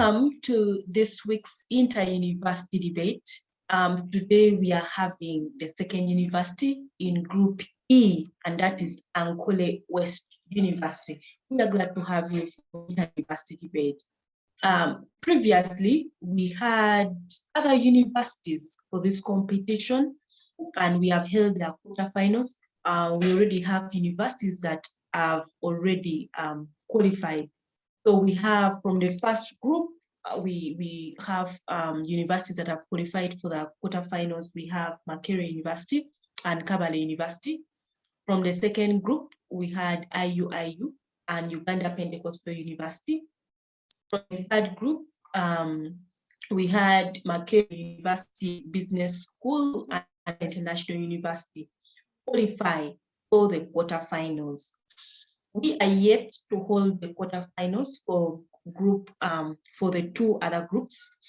Welcome to this week's inter-university debate. Today we are having the second university in Group E, and that is Ankole West University. We are glad to have you for the inter-university debate. Previously, we had other universities for this competition, and we have held their quarterfinals. We already have universities that have already qualified. So we have from the first group, we have universities that have qualified for the quarterfinals. We have Makerere University and Kabale University. From the second group, we had IUIU and Uganda Pentecostal University. From the third group, we had Makerere University Business School and International University qualify for the quarterfinals. We are yet to hold the quarterfinals for the two other groups.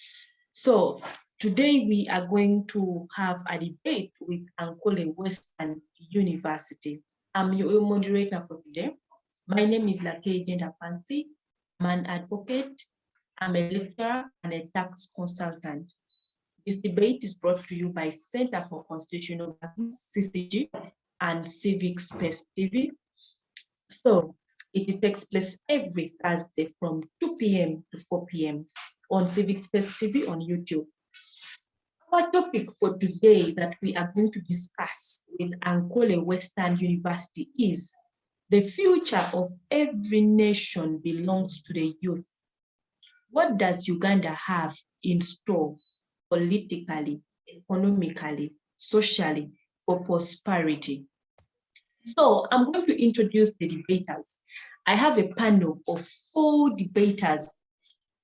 So today we are going to have a debate with Ankole Western University. I'm your moderator for today. My name is Lakay Gender Fancy. I'm an advocate, I'm a lecturer and a tax consultant. This debate is brought to you by Center for Constitutional Governance, CCG, and Civic Space TV. So it takes place every Thursday from 2 p.m. to 4 p.m. on Civic Space TV on YouTube. Our topic for today that we are going to discuss with Ankole Western University is the future of every nation belongs to the youth. What does Uganda have in store politically, economically, socially for prosperity? So I'm going to introduce the debaters. I have a panel of 4 debaters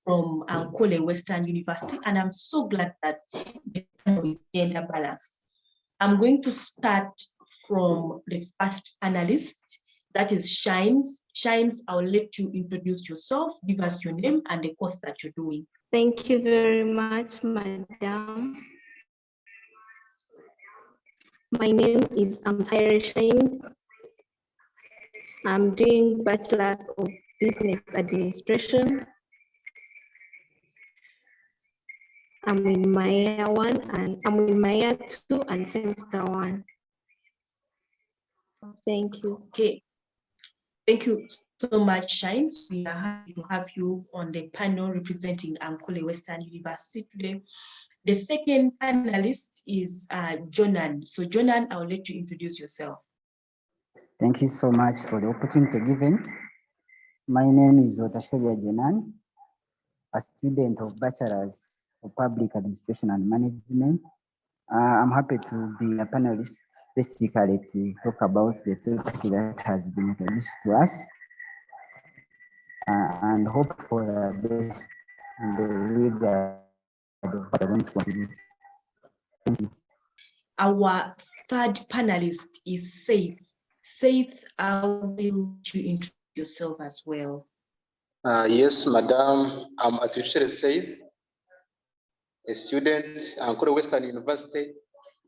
from Ankole Western University, and I'm so glad that the panel is gender balanced. I'm going to start from the first panelist, that is Shines. Shines, I'll let you introduce yourself, give us your name and the course that you're doing. Thank you very much, Madam. My name is Amutuhaire Shines. I'm doing Bachelors of Business Administration. I'm in my year 1 and I'm in my year 2 and semester 1. Thank you. Okay. Thank you so much, Shines. We are happy to have you on the panel representing Ankole Western University today. The second panelist is Jonan. So Jonan, I'll let you introduce yourself. Thank you so much for the opportunity given. My name is Tashobya Jonan, a student of Bachelors of Public Administration and Management. I'm happy to be a panelist, basically to talk about the topic that has been introduced to us and hope for the best in the regard of what I want to contribute. Thank you. Our third panelist is Seith. Seith, I will you introduce yourself as well. Yes, Madam. I'm Atwijukire Seith, a student at Ankole Western University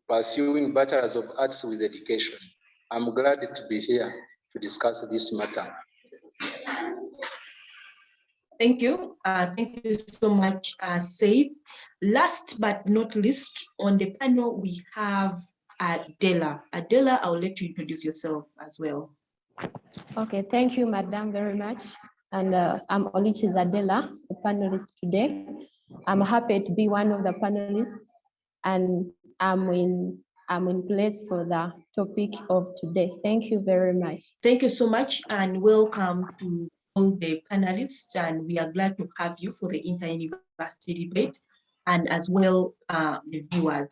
pursuing Bachelors of Arts with Education. I'm glad to be here to discuss this matter. Thank you. Thank you so much, Seith. Last but not least, on the panel, we have Adellah. Adellah, I'll let you introduce yourself as well. Okay, thank you, Madam, very much. And I'm Orikiriza Adellah, the panelist today. I'm happy to be one of the panelists, and I'm in place for the topic of today. Thank you very much. Thank you so much, and welcome to all the panelists. And we are glad to have you for the inter-university debate, and as well the viewers.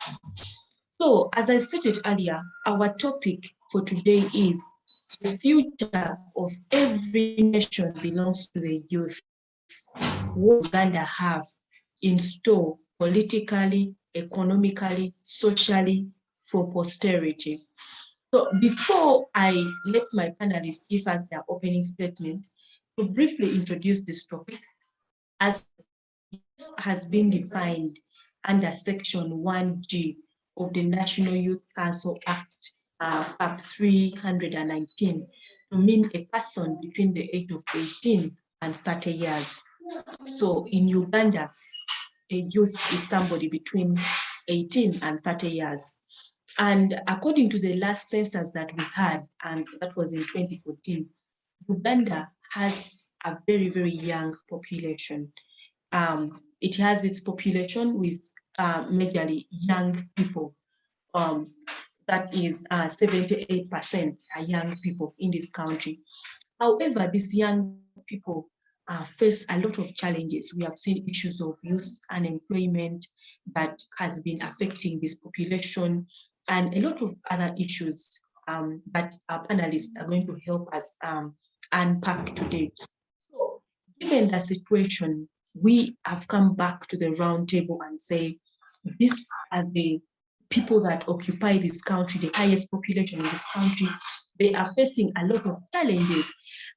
So, as I stated earlier, our topic for today is the future of every nation belongs to the youth. What Uganda have in store politically, economically, socially for posterity. So before I let my panelists give us their opening statement, to briefly introduce this topic, as has been defined under Section 1G of the National Youth Council Act, Act 319, to mean a person between the age of 18 and 30 years. So in Uganda, a youth is somebody between 18 and 30 years. And according to the last census that we had, and that was in 2014, Uganda has a very, very young population. It has its population with majorly young people. That is 78% are young people in this country. However, these young people face a lot of challenges. We have seen issues of youth unemployment that has been affecting this population, and a lot of other issues that our panelists are going to help us unpack today. So, given the situation, we have come back to the round table and say, these are the people that occupy this country, the highest population in this country. They are facing a lot of challenges.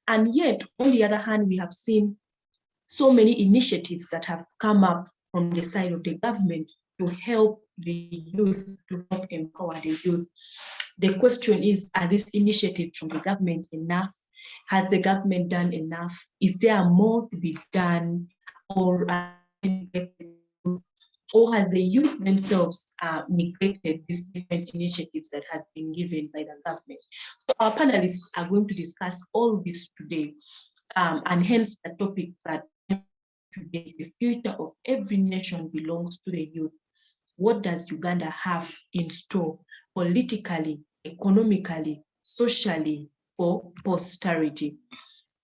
And yet, on the other hand, we have seen so many initiatives that have come up from the side of the government to help the youth, to help empower the youth. The question is, are these initiatives from the government enough? Has the government done enough? Is there more to be done? Or has the youth themselves neglected these different initiatives that has been given by the government? So our panelists are going to discuss all this today, and hence the topic that the future of every nation belongs to the youth. What does Uganda have in store politically, economically, socially for posterity?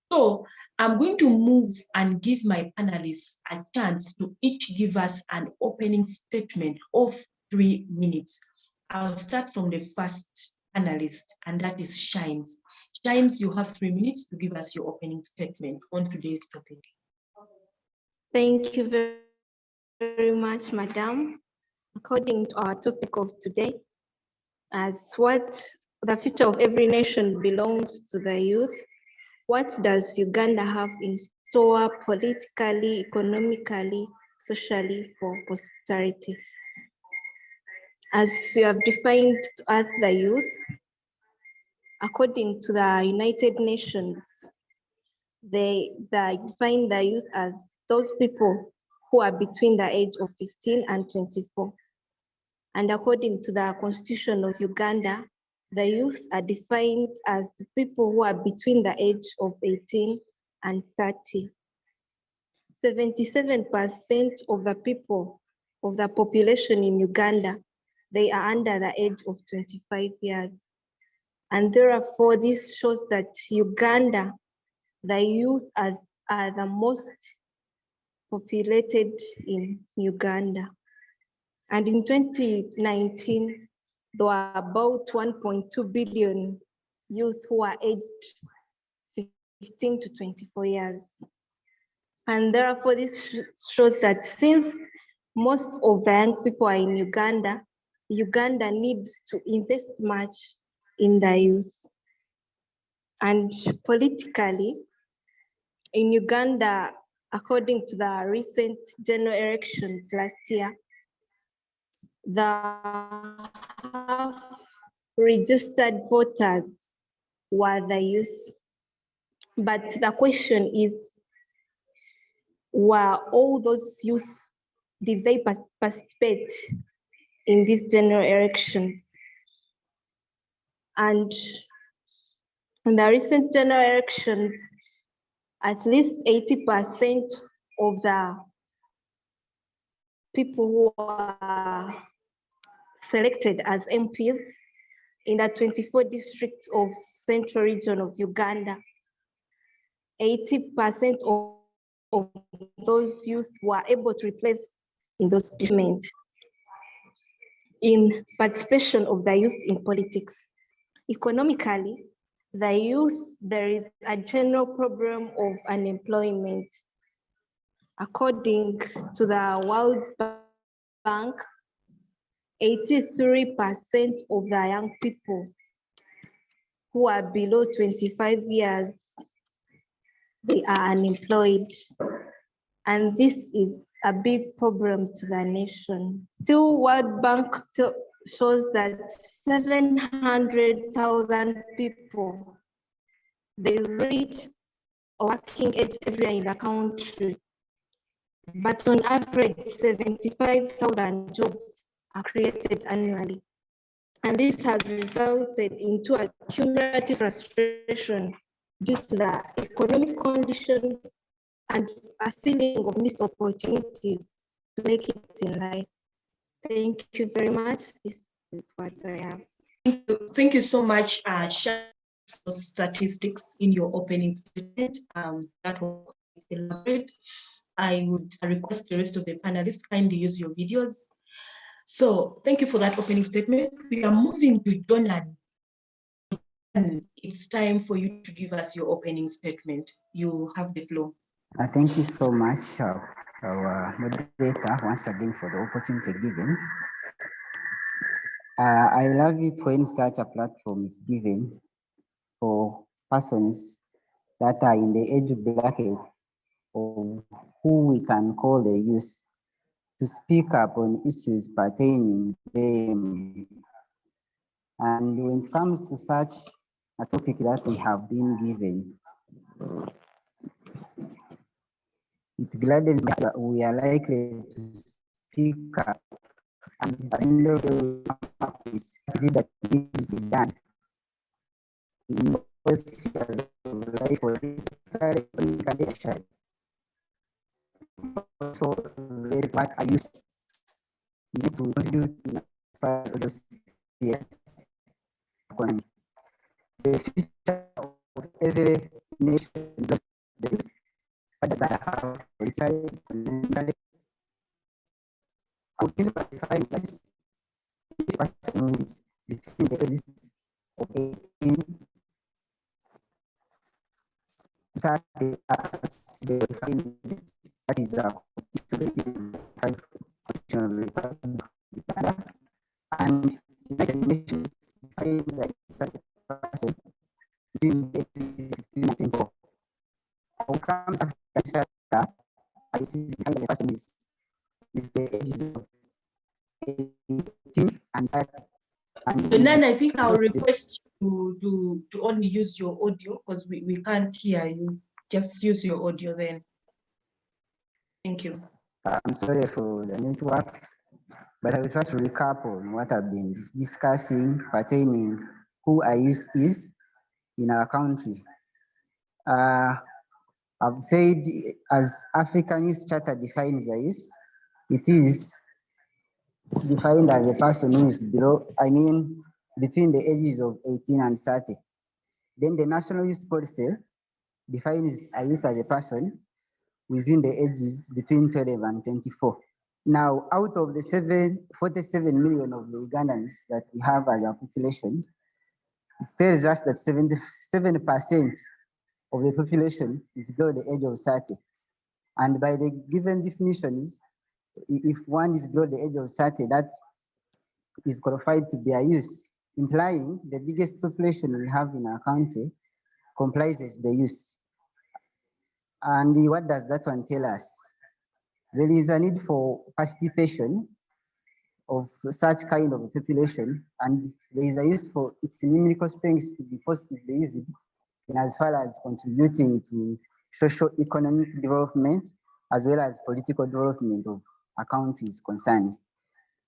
So I'm going to move and give my panelists a chance to each give us an opening statement of 3 minutes. I'll start from the first panelist, and that is Shines. Shines, you have 3 minutes to give us your opening statement on today's topic. Thank you very much, Madam. According to our topic of today, as what the future of every nation belongs to the youth, what does Uganda have in store politically, economically, socially for posterity? As you have defined to us the youth, according to the United Nations, they define the youth as those people who are between the age of 15 and 24. And according to the Constitution of Uganda, the youth are defined as the people who are between the age of 18 and 30. 77% of the people of the population in Uganda, they are under the age of 25 years. And therefore, this shows that Uganda, the youth are the most populated in Uganda. And in 2019, there were about 1.2 billion youth who are aged 15 to 24 years. And therefore, this shows that since most of the young people are in Uganda, Uganda needs to invest much in the youth. And politically, in Uganda, according to the recent general elections last year, the registered voters were the youth. But the question is, were all those youth, did they participate in these general elections? And in the recent general elections, at least 80% of the people who are selected as MPs in the 24 districts of Central Region of Uganda, 80% of those youth were able to replace in those districts in participation of the youth in politics. Economically, the youth, there is a general problem of unemployment. According to the World Bank, 83% of the young people who are below 25 years, they are unemployed. And this is a big problem to the nation. Still, World Bank shows that 700,000 people, they reach a working age every year in the country. but on average, 75,000 jobs are created annually. And this has resulted into a cumulative frustration due to the economic conditions and a feeling of missed opportunities to make it in life. Thank you very much. This is what I have. Thank you so much, for statistics in your opening statement. That was elaborate. I would request the rest of the panelists kindly use your videos. So thank you for that opening statement. We are moving to Jonan. It's time for you to give us your opening statement. You have the floor. Thank you so much, our moderator, once again for the opportunity given. I love it when such a platform is given for persons that are in the age bracket of who we can call the youth to speak up on issues pertaining to them. And when it comes to such a topic that we have been given, it gladdens me that we are likely to speak up and at the end of the day, up is it that needs to be done in most spheres of life, politically, economically, also very what I use is to contribute in as far as those spheres economy. The future of every nation does the use. What does that have politically, economically? I would simplify this. This person is between the ages of 18 that is a constitutional republic and United Nations defines that such a person between the ages of 15 and 24. Outcomes after that, I see the person is with the ages of 18 and 30. Jonan, I think I'll request you to only use your audio because we can't hear you. Just use your audio then. Thank you. I'm sorry for the network, but I will try to recap on what I've been discussing pertaining who a youth is in our country. I've said as African Youth Charter defines a youth, it is defined as a person who is between the ages of 18 and 30. Then the National Youth Policy defines a youth as a person within the ages between 12 and 24. Now, out of the 47 million of the Ugandans that we have as a population, it tells us that 77% of the population is below the age of 30. And by the given definitions, if one is below the age of 30, that is qualified to be a youth, implying the biggest population we have in our country comprises the youth. And what does that one tell us? There is a need for participation of such kind of a population, and there is a use for its numerical strengths to be positively used in as far as contributing to socio-economic development as well as political development of a country is concerned.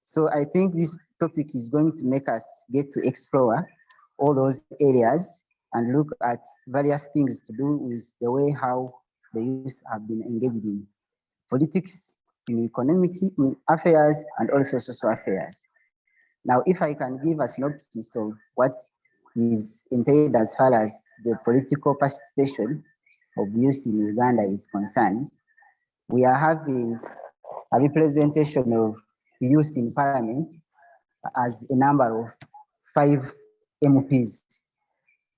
So I think this topic is going to make us get to explore all those areas and look at various things to do with the way how the youth have been engaged in politics, in economic in affairs, and also social affairs. Now, if I can give a synopsis of what is entailed as far as the political participation of youth in Uganda is concerned, we are having a representation of youth in parliament as a number of 5 MPs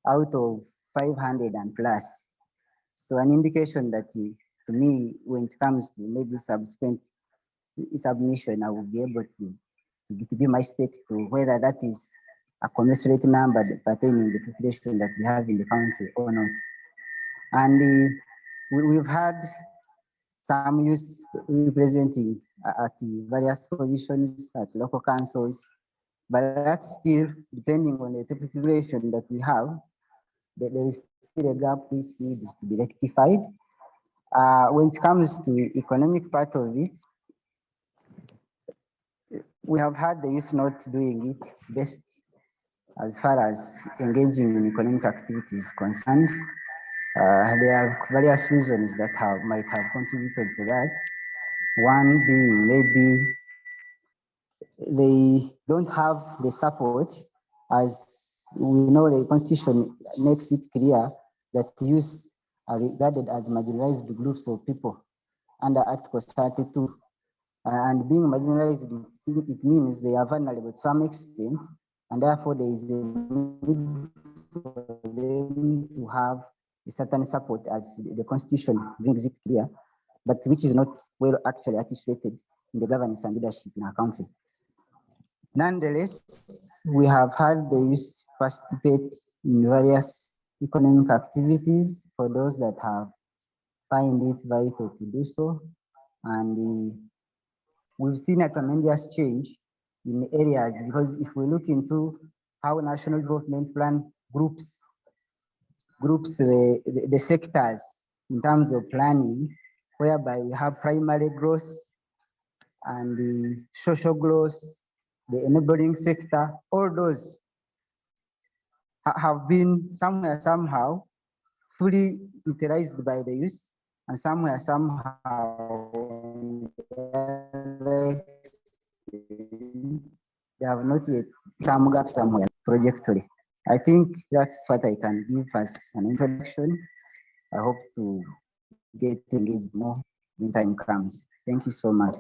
out of 500 and plus. So an indication that to me, when it comes to maybe subsequent submission, I will be able to give my stake to whether that is a commensurate number pertaining to the population that we have in the country or not. And we've had some youth representing at the various positions at local councils, but that's still depending on the population that we have, that there is still a gap which needs to be rectified. When it comes to the economic part of it, we have had the youth not doing it best as far as engaging in economic activities concerned. There are various reasons that might have contributed to that. One being maybe they don't have the support, as we know the Constitution makes it clear that youth are regarded as marginalized groups of people under Article 32. And being marginalized, it means they are vulnerable to some extent, and therefore there is a need for them to have a certain support, as the Constitution brings it clear, but which is not well actually articulated in the governance and leadership in our country. Nonetheless, we have had the youth participate in various economic activities for those that have find it vital to do so, and we've seen a tremendous change in areas, because if we look into how National Development Plan groups the sectors in terms of planning, whereby we have primary growth and the social growth, the enabling sector, all those have been somewhere somehow fully utilized by the youth, and somewhere somehow they have not yet some gap somewhere projectually. I think that's what I can give as an introduction. I hope to get engaged more when time comes. Thank you so much.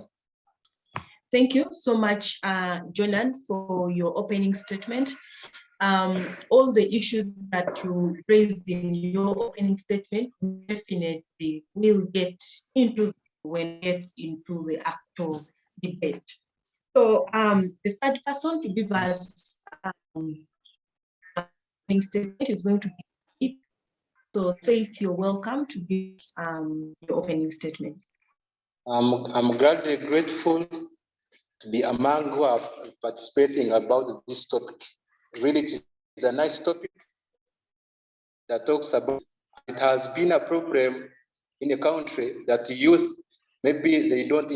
Thank you so much, Jonan, for your opening statement. All the issues that you raised in your opening statement definitely will get into when we get into the actual debate. So the third person to give us opening statement is going to be Seith. So Seith, you're welcome to give your opening statement. I'm gladly grateful to be among who are participating about this topic. Really, it is a nice topic that talks about, it has been a problem in a country that youth, maybe they don't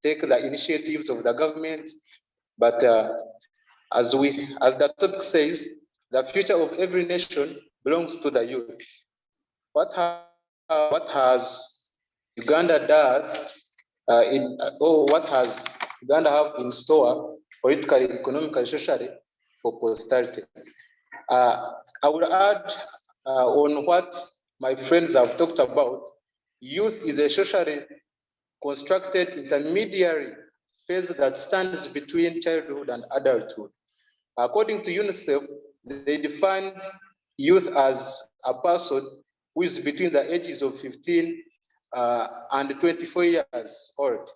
take the initiatives of the government, but as the topic says, the future of every nation belongs to the youth. What has Uganda done what has Uganda have in store politically, economically, socially for posterity? I would add on what my friends have talked about. Youth is a socially constructed intermediary phase that stands between childhood and adulthood. According to UNICEF, they define youth as a person who is between the ages of 15 and 24 years old.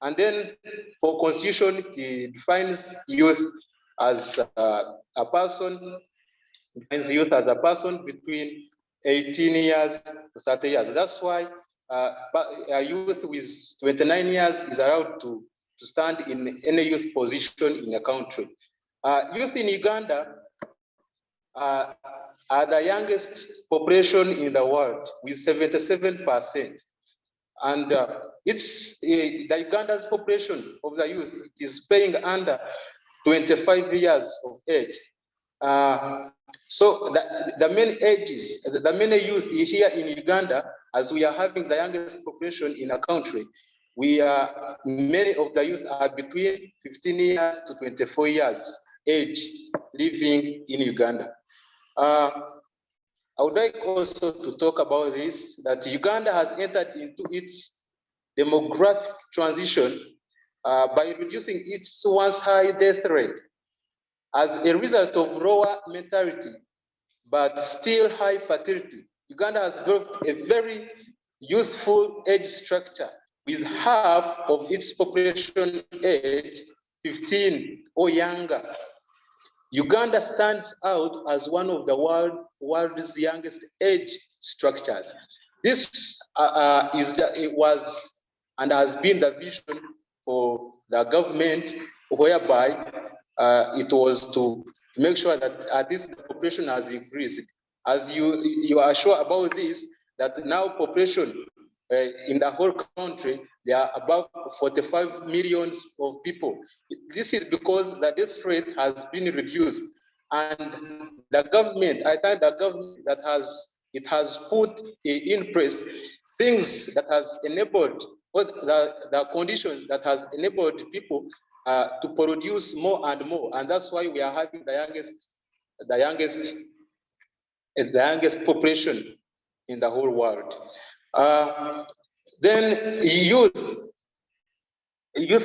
And then for Constitution, it defines youth as a person between 18 years to 30 years. That's why a youth with 29 years is allowed to stand in any youth position in a country. Youth in Uganda are the youngest population in the world with 77%. And it's the Uganda's population of the youth, it is paying under 25 years of age. So the many youth here in Uganda, as we are having the youngest population in a country, many of the youth are between 15 years to 24 years age living in Uganda. I would like also to talk about this, that Uganda has entered into its demographic transition by reducing its once high death rate as a result of lower mortality, but still high fertility. Uganda has developed a very useful age structure with half of its population age 15 or younger. Uganda stands out as one of the world's youngest age structures. This was and has been the vision for the government, whereby it was to make sure that at least the population has increased. As you are sure about this, that now population in the whole country, there are about 45 millions of people. This is because the death rate has been reduced, and the government, I think the government that has put in place things that has enabled, or the conditions that has enabled people to produce more and more, and that's why we are having the youngest population in the whole world. Then youth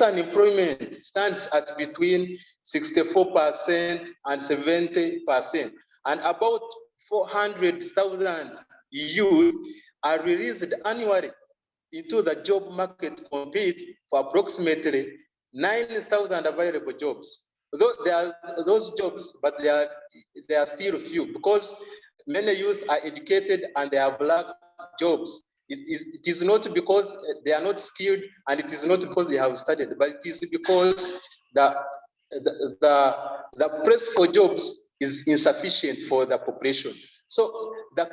unemployment stands at between 64% and 70%, and about 400,000 youth are released annually into the job market to compete for approximately 9,000 available jobs. Though there are those jobs, but they are still few because many youth are educated and they have lack jobs. It is not because they are not skilled, and it is not because they have studied, but it is because the press for jobs is insufficient for the population. So the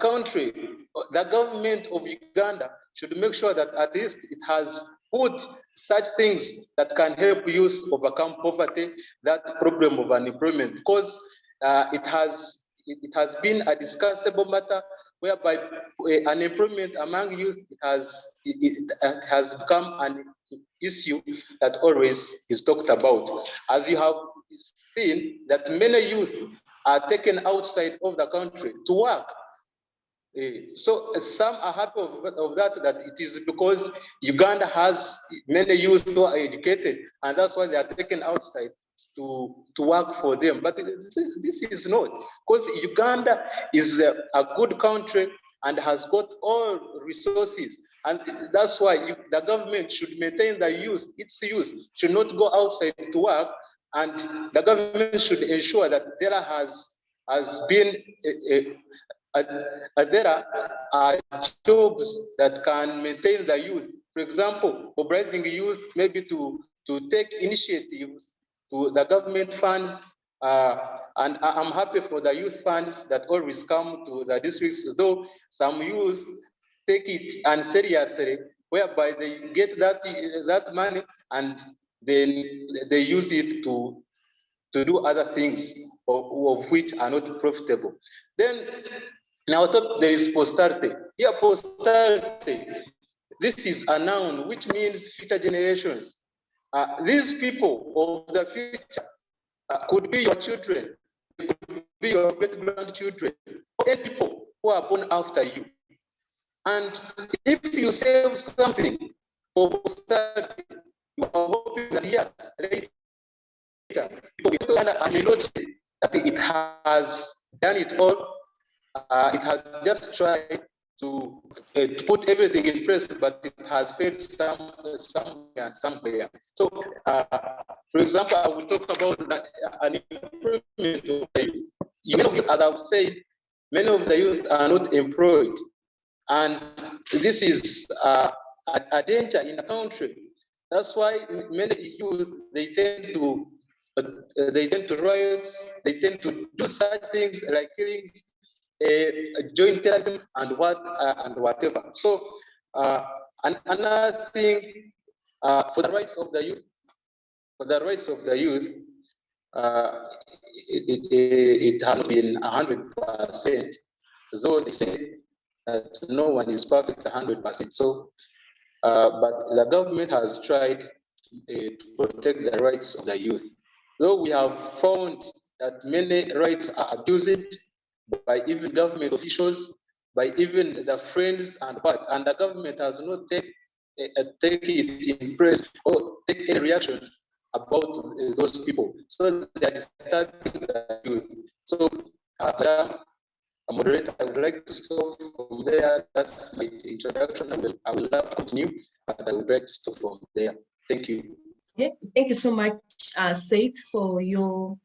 government of Uganda should make sure that at least it has put such things that can help youth overcome poverty, that problem of unemployment, because it has been a discussable matter whereby unemployment among youth it has become an issue that always is talked about. As you have seen, that many youth are taken outside of the country to work. So some are happy of that it is because Uganda has many youth who are educated, and that's why they are taken outside to work for them. But this is not, because Uganda is a good country and has got all resources, and that's why the government should maintain the youth. Its youth should not go outside to work, and the government should ensure that there has been there are jobs that can maintain the youth. For example, mobilizing youth maybe to take initiatives to the government funds, and I'm happy for the youth funds that always come to the districts, though some youth take it unseriously, whereby they get that money and then they use it to do other things of which are not profitable. Then now top there is posterity. Here posterity, this is a noun which means future generations. These people of the future could be your children, could be your great-grandchildren, or people who are born after you. And if you save something for posterity, you are hoping that yes, later, people may not say that it has done it all. It has just tried to put everything in place, but it has failed somewhere. So, for example, I will talk about an improvement of the youth. As I've said, many of the youth are not employed, and this is a danger in the country. That's why many youth they tend to riot, they tend to do such things like killings, joint terrorism, and whatever. So another thing, for the rights of the youth, it has been 100%, though they say that no one is perfect 100%. So, but the government has tried to protect the rights of the youth. Though we have found that many rights are abused by even government officials, by even the friends and the government has not take it in place or take any reaction about those people. So they are disturbing the youth. So moderator, I would like to stop from there. That's my introduction. I will love to continue, but I would like to stop from there. Thank you. Okay, thank you so much, Seith, for your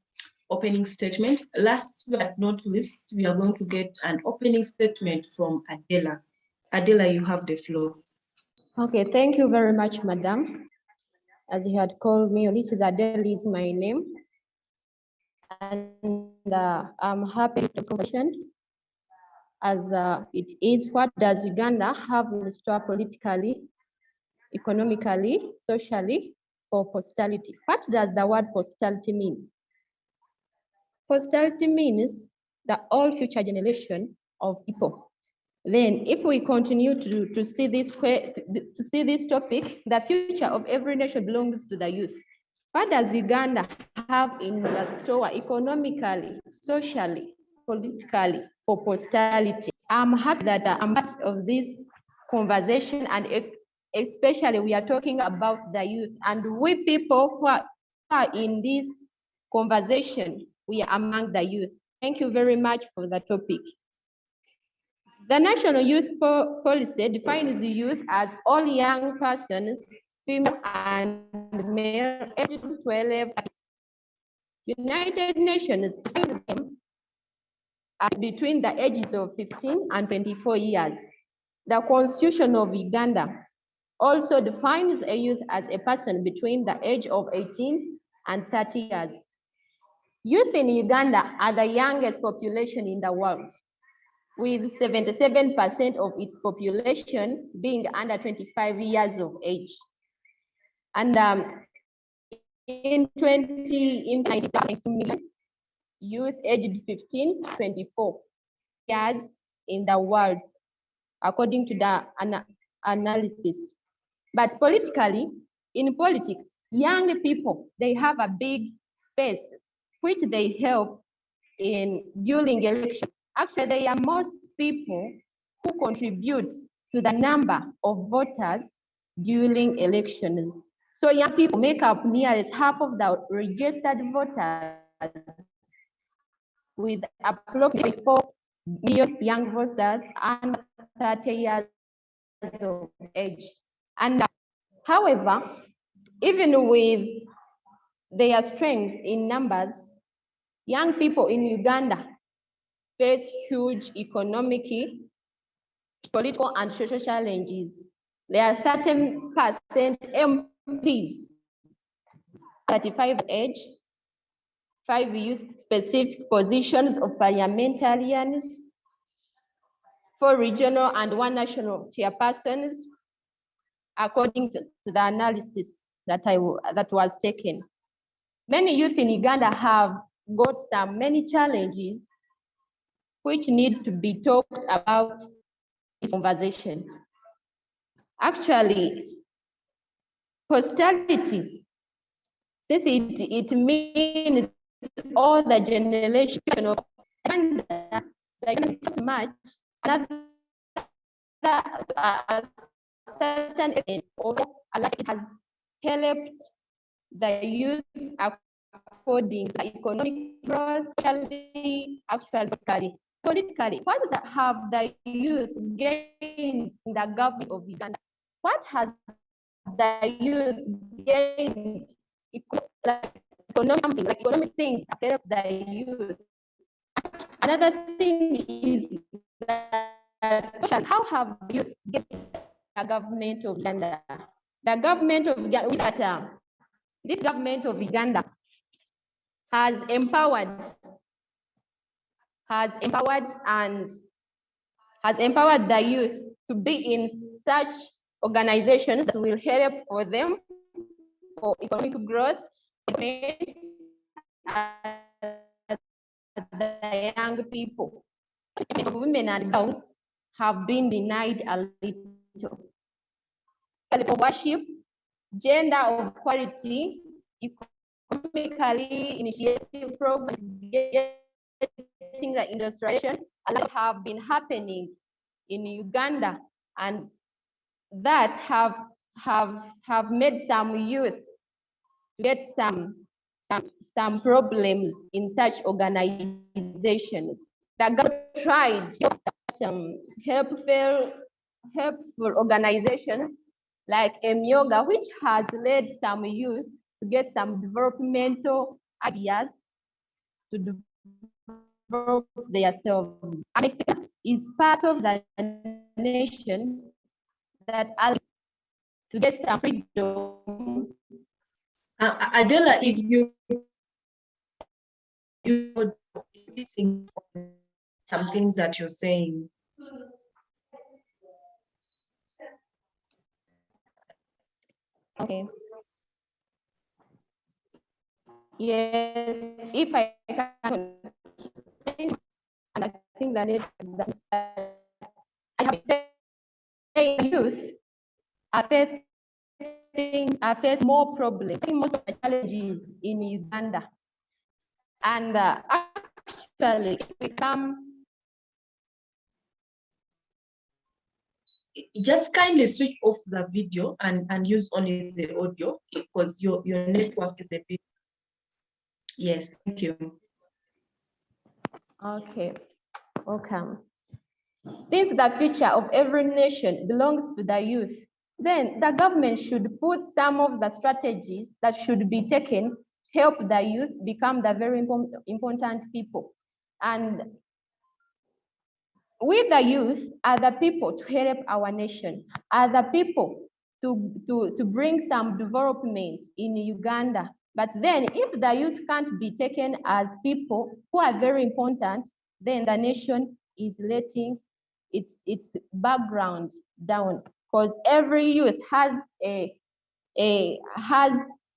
opening statement. Last but not least, we are going to get an opening statement from Adellah. Adellah, you have the floor. Okay, thank you very much, Madam. As you had called me, Orikiriza is my name. And I'm happy to this conversation. as it is, what does Uganda have in store politically, economically, socially for posterity? What does the word posterity mean? Posterity means the all future generation of people. Then if we continue to see this topic, the future of every nation belongs to the youth. What does Uganda have in the store economically, socially, politically for posterity? I'm happy that I'm part of this conversation, and especially we are talking about the youth, and we people who are in this conversation, we are among the youth. Thank you very much for the topic. The National Youth Policy defines youth as all young persons, female and male, aged 12. United Nations defines them between the ages of 15 and 24 years. The Constitution of Uganda also defines a youth as a person between the age of 18 and 30 years. Youth in Uganda are the youngest population in the world, with 77% of its population being under 25 years of age. And in 2019, million youth aged 15 to 24 years in the world, according to the analysis. But politically, in politics, young people, they have a big space which they help in during election. Actually, there are most people who contribute to the number of voters during elections. So young people make up nearly half of the registered voters, with approximately 4 million young voters under 30 years of age. And however, even with their strengths in numbers, young people in Uganda face huge economic, political, and social challenges. There are 13% MPs, 35 age, 5 youth-specific positions of parliamentarians, 4 regional and 1 national chairpersons, according to the analysis that was taken. Many youth in Uganda have got many challenges which need to be talked about in this conversation. Actually, posterity, since it means all the generation of Uganda, like much, another certain extent, it has helped the youth according to economic growth, actually, politically. What have the youth gained in the government of Uganda? What has the youth gained economic things help the youth? Another thing is that how have youth gained the government of Uganda? The government of Uganda, this government of Uganda has empowered the youth to be in such organizations that will help for them for economic growth, the young people. Women and girls have been denied a little. Worship, gender equality, economically initiative programs, getting the industrialization, a lot have been happening in Uganda, and that have made some youth get some problems in such organizations. The government tried some helpful organizations like Yoga, which has led some youth to get some developmental ideas to develop themselves. Is part of the nation that allows to get some freedom. Adellah, if you missing. some things that you're saying. Okay. Yes, if I can, and I think that I have said youth are facing more problems, most of the challenges in Uganda. And actually, if we come. Just kindly switch off the video and use only the audio because your network is a bit. Yes, thank you. Okay, welcome. Since the future of every nation belongs to the youth, then the government should put some of the strategies that should be taken to help the youth become the very important people. And we, the youth, are the people to help our nation, are the people to bring some development in Uganda. But then if the youth can't be taken as people who are very important, then the nation is letting its background down, because every youth has has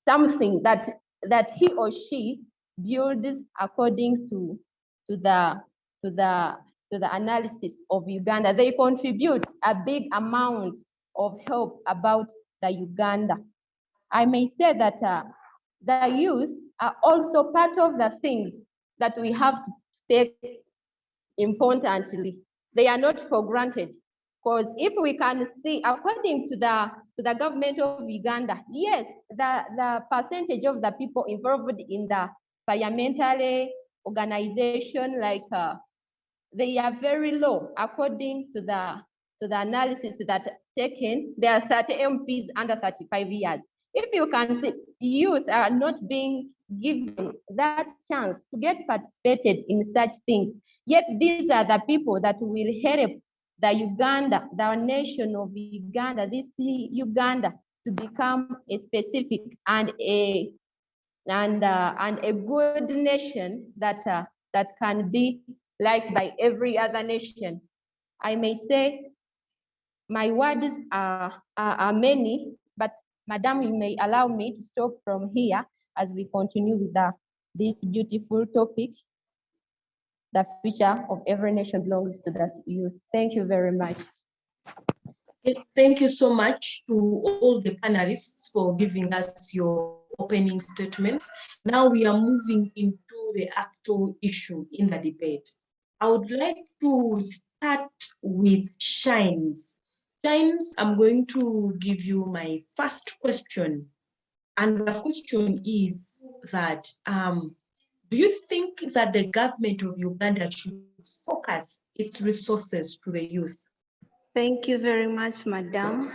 something that he or she builds according to the analysis of Uganda. They contribute a big amount of help about the Uganda. I may say that the youth are also part of the things that we have to take importantly. They are not for granted, because if we can see, according to the government of Uganda, yes, the percentage of the people involved in the parliamentary organization, like they are very low according to the analysis that taken. There are 30 MPs under 35 years. If you can see, youth are not being given that chance to get participated in such things. Yet these are the people that will help the Uganda, the nation of Uganda, this Uganda, to become a specific and a good nation that can be liked by every other nation. I may say my words are many, but Madam, you may allow me to stop from here as we continue with this beautiful topic. The future of every nation belongs to the youth. Thank you very much. Thank you so much to all the panelists for giving us your opening statements. Now we are moving into the actual issue in the debate. I would like to start with Shines. Shines, I'm going to give you my first question. And the question is that, do you think that the government of Uganda should focus its resources to the youth? Thank you very much, Madam.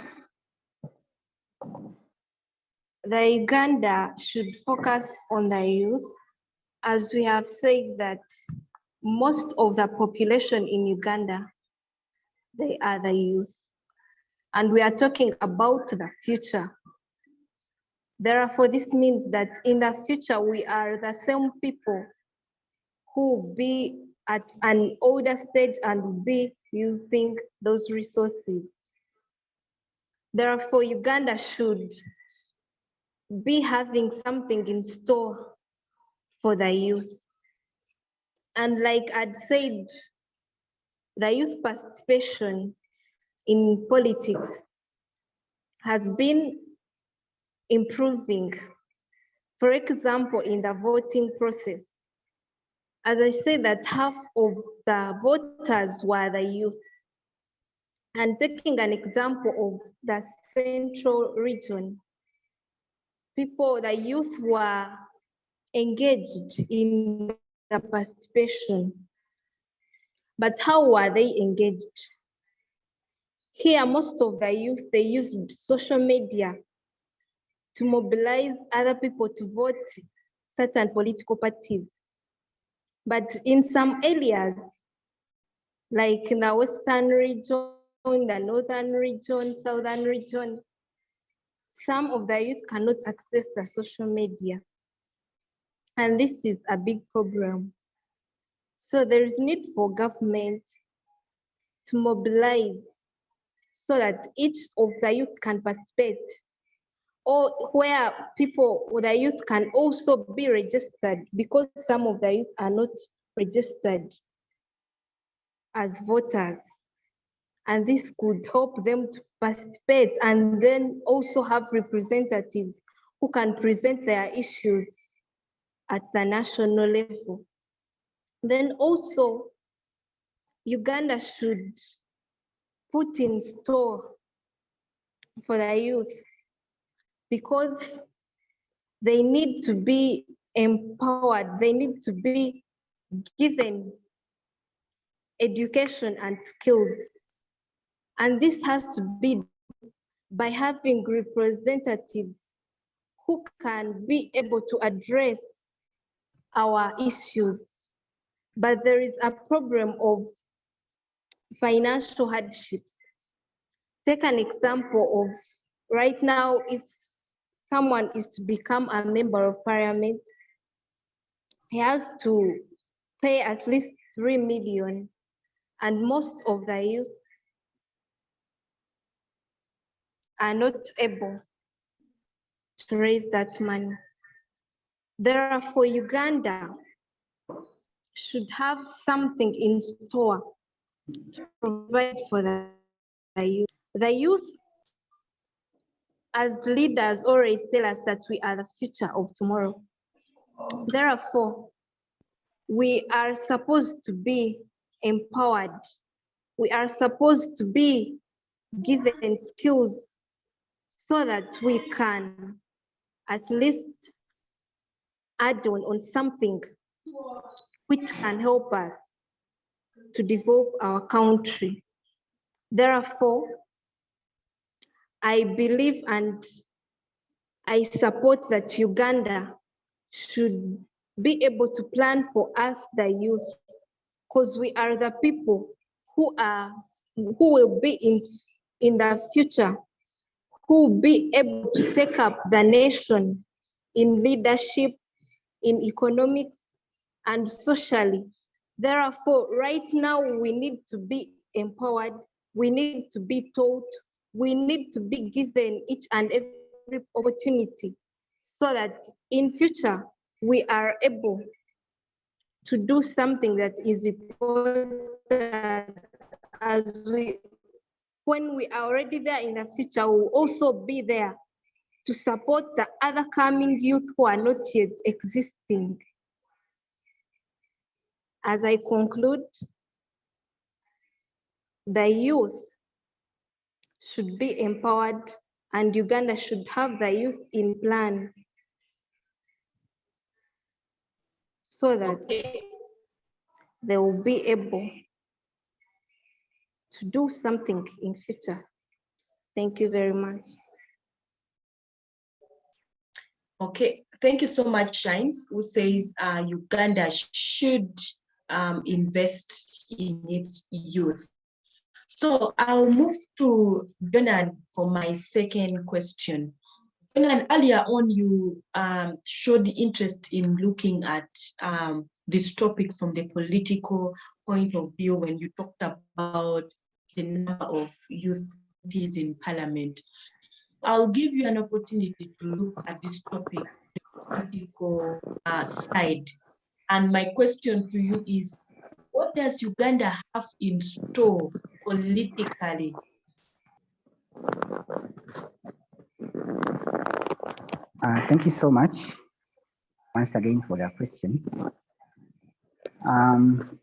The Uganda should focus on the youth, as we have said that most of the population in Uganda, they are the youth. And we are talking about the future. Therefore, this means that in the future, we are the same people who will be at an older stage and will be using those resources. Therefore, Uganda should be having something in store for the youth. And like I'd said, the youth participation in politics has been improving. For example, in the voting process, as I said, that half of the voters were the youth. And taking an example of the central region, the youth were engaged in the participation. But how were they engaged? Here, most of the youth, they used social media to mobilize other people to vote certain political parties. But in some areas, like in the Western region, the Northern region, Southern region, some of the youth cannot access the social media. And this is a big problem. So there is need for government to mobilize so that each of the youth can participate, or where people or the youth can also be registered, because some of the youth are not registered as voters. And this could help them to participate and then also have representatives who can present their issues at the national level. Then also, Uganda should put in store for the youth, because they need to be empowered, they need to be given education and skills. And this has to be by having representatives who can be able to address our issues. But there is a problem of financial hardships. Take an example of right now, if someone is to become a member of parliament, he has to pay at least 3 million, and most of the youth are not able to raise that money. Therefore, Uganda should have something in store to provide for the youth. The youth, as leaders, always tell us that we are the future of tomorrow. Therefore, we are supposed to be empowered. We are supposed to be given skills so that we can at least add on something which can help us to develop our country. Therefore, I believe and I support that Uganda should be able to plan for us, the youth, because we are the people who will be in the future, who will be able to take up the nation in leadership, in economics, and socially. Therefore, right now, we need to be empowered, we need to be taught, we need to be given each and every opportunity so that in future, we are able to do something that is important when we are already there in the future, we'll also be there to support the other coming youth who are not yet existing. As I conclude, the youth should be empowered and Uganda should have the youth in plan so that they will be able to do something in future. Thank you very much. Okay, thank you so much, Shines, who says Uganda should invest in its youth. So I'll move to Jonan for my second question. Jonan, earlier on you showed interest in looking at this topic from the political point of view when you talked about the number of youth MPs in parliament. I'll give you an opportunity to look at this topic, the political side. And my question to you is, what does Uganda have in store politically? Thank you so much once again for the question.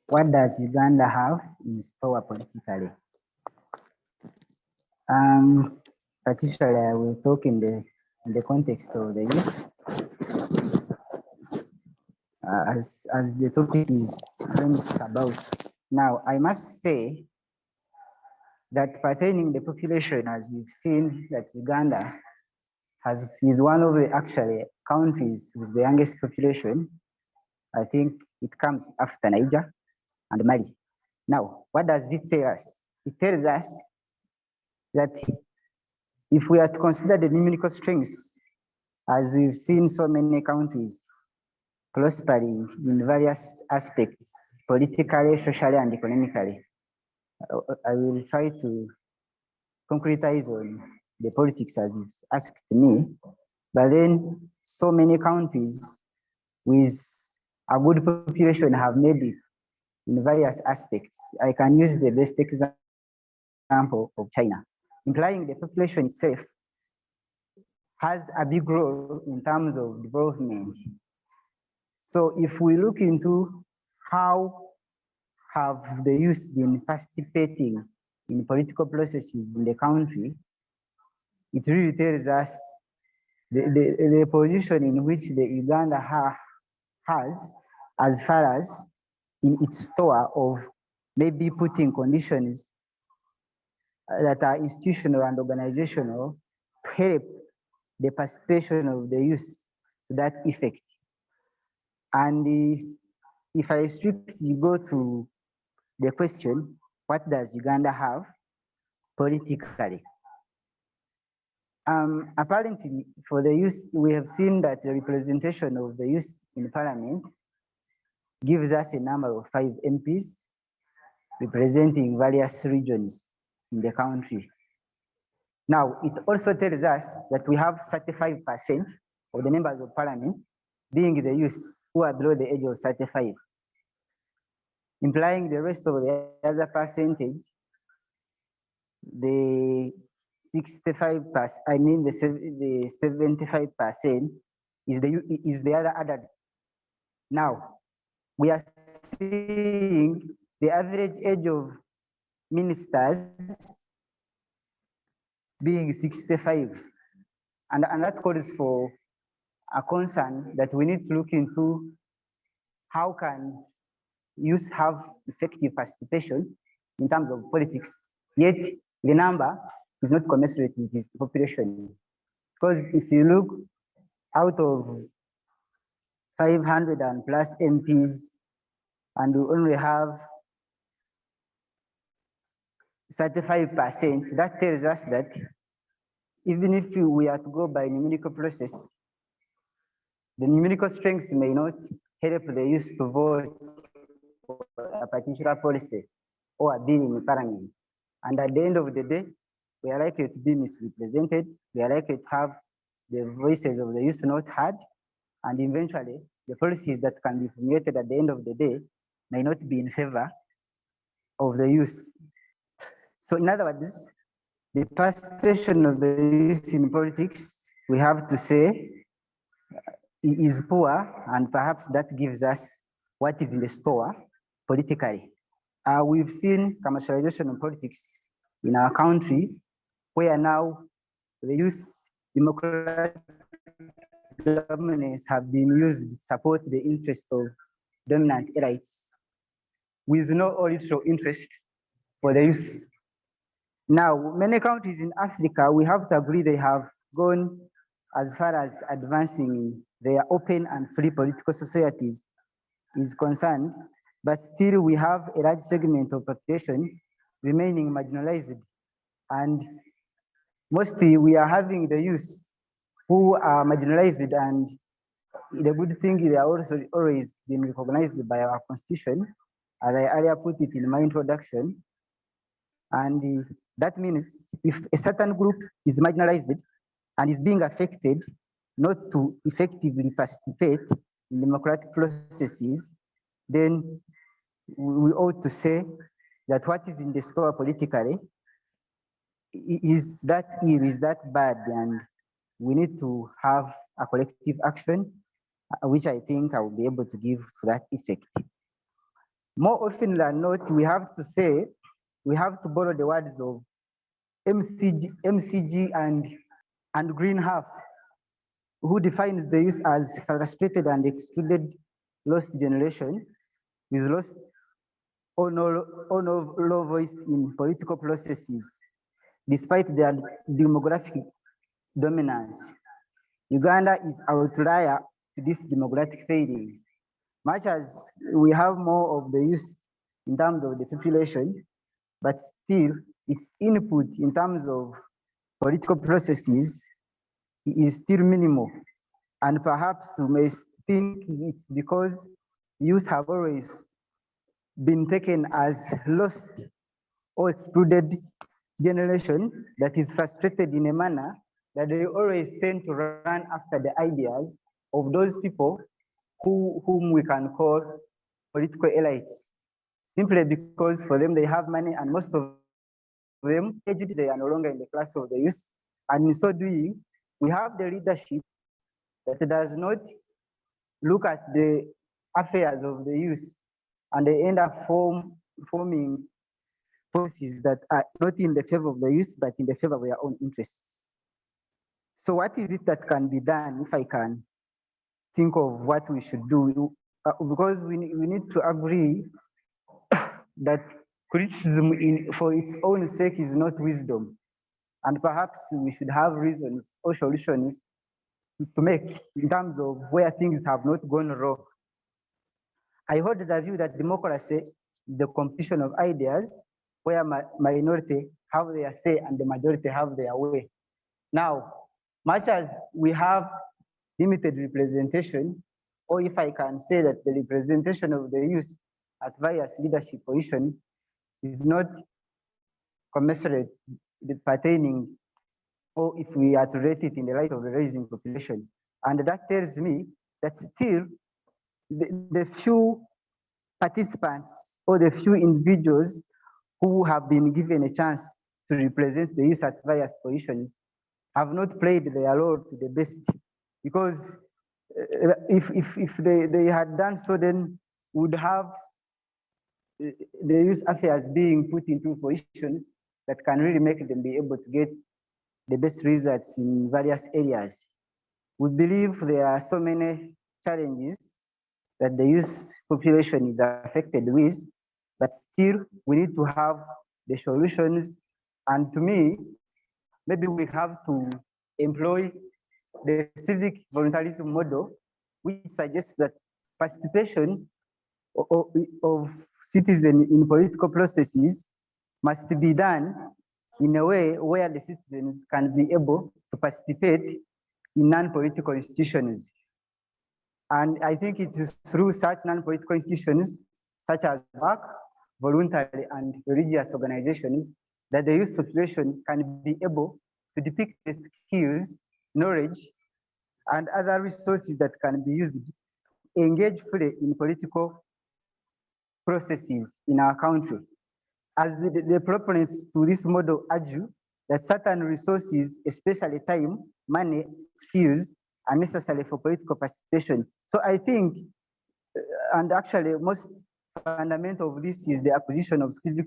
What does Uganda have in store politically? Particularly, I will talk in the context of the youth. As the topic is about. Now, I must say that pertaining the population, as we've seen that Uganda is one of the actually countries with the youngest population. I think it comes after Niger and Mali. Now, what does it tell us? It tells us that if we are to consider the numerical strengths, as we've seen so many countries prospering in various aspects politically, socially, and economically. I will try to concretize on the politics as you asked me, but then so many countries with a good population have made it in various aspects. I can use the best example of China, implying the population itself has a big role in terms of development. So if we look into how have the youth been participating in political processes in the country, it really tells us the position in which the Uganda has as far as in its store of maybe putting conditions that are institutional and organizational to help the participation of the youth to that effect. And if I strictly go to the question, what does Uganda have politically? Apparently, for the youth, we have seen that the representation of the youth in parliament gives us a number of 5 MPs representing various regions in the country. Now, it also tells us that we have 35% of the members of parliament being the youth who are below the age of 35, implying the rest of the other percentage, the 65%, I mean the 75% is the other adult. Now, we are seeing the average age of ministers being 65, and that calls for a concern that we need to look into how can youth have effective participation in terms of politics, yet the number is not commensurate with its population. Because if you look out of 500 and plus MPs, and we only have 35%, that tells us that even if we are to go by numerical process, the numerical strength may not help the youth to vote for a particular policy or a bill in parliament. And at the end of the day, we are likely to be misrepresented. We are likely to have the voices of the youth not heard. And eventually, the policies that can be formulated at the end of the day may not be in favor of the youth. So in other words, the participation of the youth in politics, we have to say, is poor, and perhaps that gives us what is in the store politically. We've seen commercialization of politics in our country, where now the youth democratic governments have been used to support the interest of dominant elites with no original interest for the youth. Now, many countries in Africa, we have to agree they have gone as far as advancing their open and free political societies is concerned, but still we have a large segment of population remaining marginalized. And mostly we are having the youth who are marginalized, and the good thing, they are also always been recognized by our constitution, as I earlier put it in my introduction. And that means if a certain group is marginalized and is being affected not to effectively participate in democratic processes, then we ought to say that what is in the store politically is that ill, is that bad, and we need to have a collective action, which I think I will be able to give to that effect. More often than not, we have to say, we have to borrow the words of MCG and Greenhalgh, who defines the youth as frustrated and excluded lost generation with lost or no voice in political processes, despite their demographic dominance. Uganda is outlier to this demographic failing. Much as we have more of the youth in terms of the population, but still its input in terms of political processes is still minimal. And perhaps we may think it's because youth have always been taken as lost or excluded generation that is frustrated in a manner that they always tend to run after the ideas of those people whom we can call political elites, simply because for them they have money, and most of them, they are no longer in the class of the youth. And in so doing, we have the leadership that does not look at the affairs of the youth, and they end up forming policies that are not in the favor of the youth, but in the favor of their own interests. So what is it that can be done, if I can think of what we should do? Because we need to agree that criticism for its own sake is not wisdom. And perhaps we should have reasons or solutions to make in terms of where things have not gone wrong. I hold the view that democracy is the competition of ideas where minority have their say and the majority have their way. Now, much as we have limited representation, or if I can say that the representation of the youth at various leadership positions is not commensurate with pertaining, or if we are to rate it in the light of the rising population. And that tells me that still the few participants or the few individuals who have been given a chance to represent the youth at various positions have not played their role to the best, because if they had done so, then would have the youth affairs being put into positions that can really make them be able to get the best results in various areas. We believe there are so many challenges that the youth population is affected with, but still we need to have the solutions. And to me, maybe we have to employ the civic voluntarism model, which suggests that participation of citizens in political processes must be done in a way where the citizens can be able to participate in non-political institutions. And I think it is through such non-political institutions, such as work, voluntary and religious organizations, that the youth population can be able to depict the skills, knowledge, and other resources that can be used to engage fully in political processes in our country. As the proponents to this model argue that certain resources, especially time, money, skills, are necessary for political participation. So I think, and actually most fundamental of this is the acquisition of civic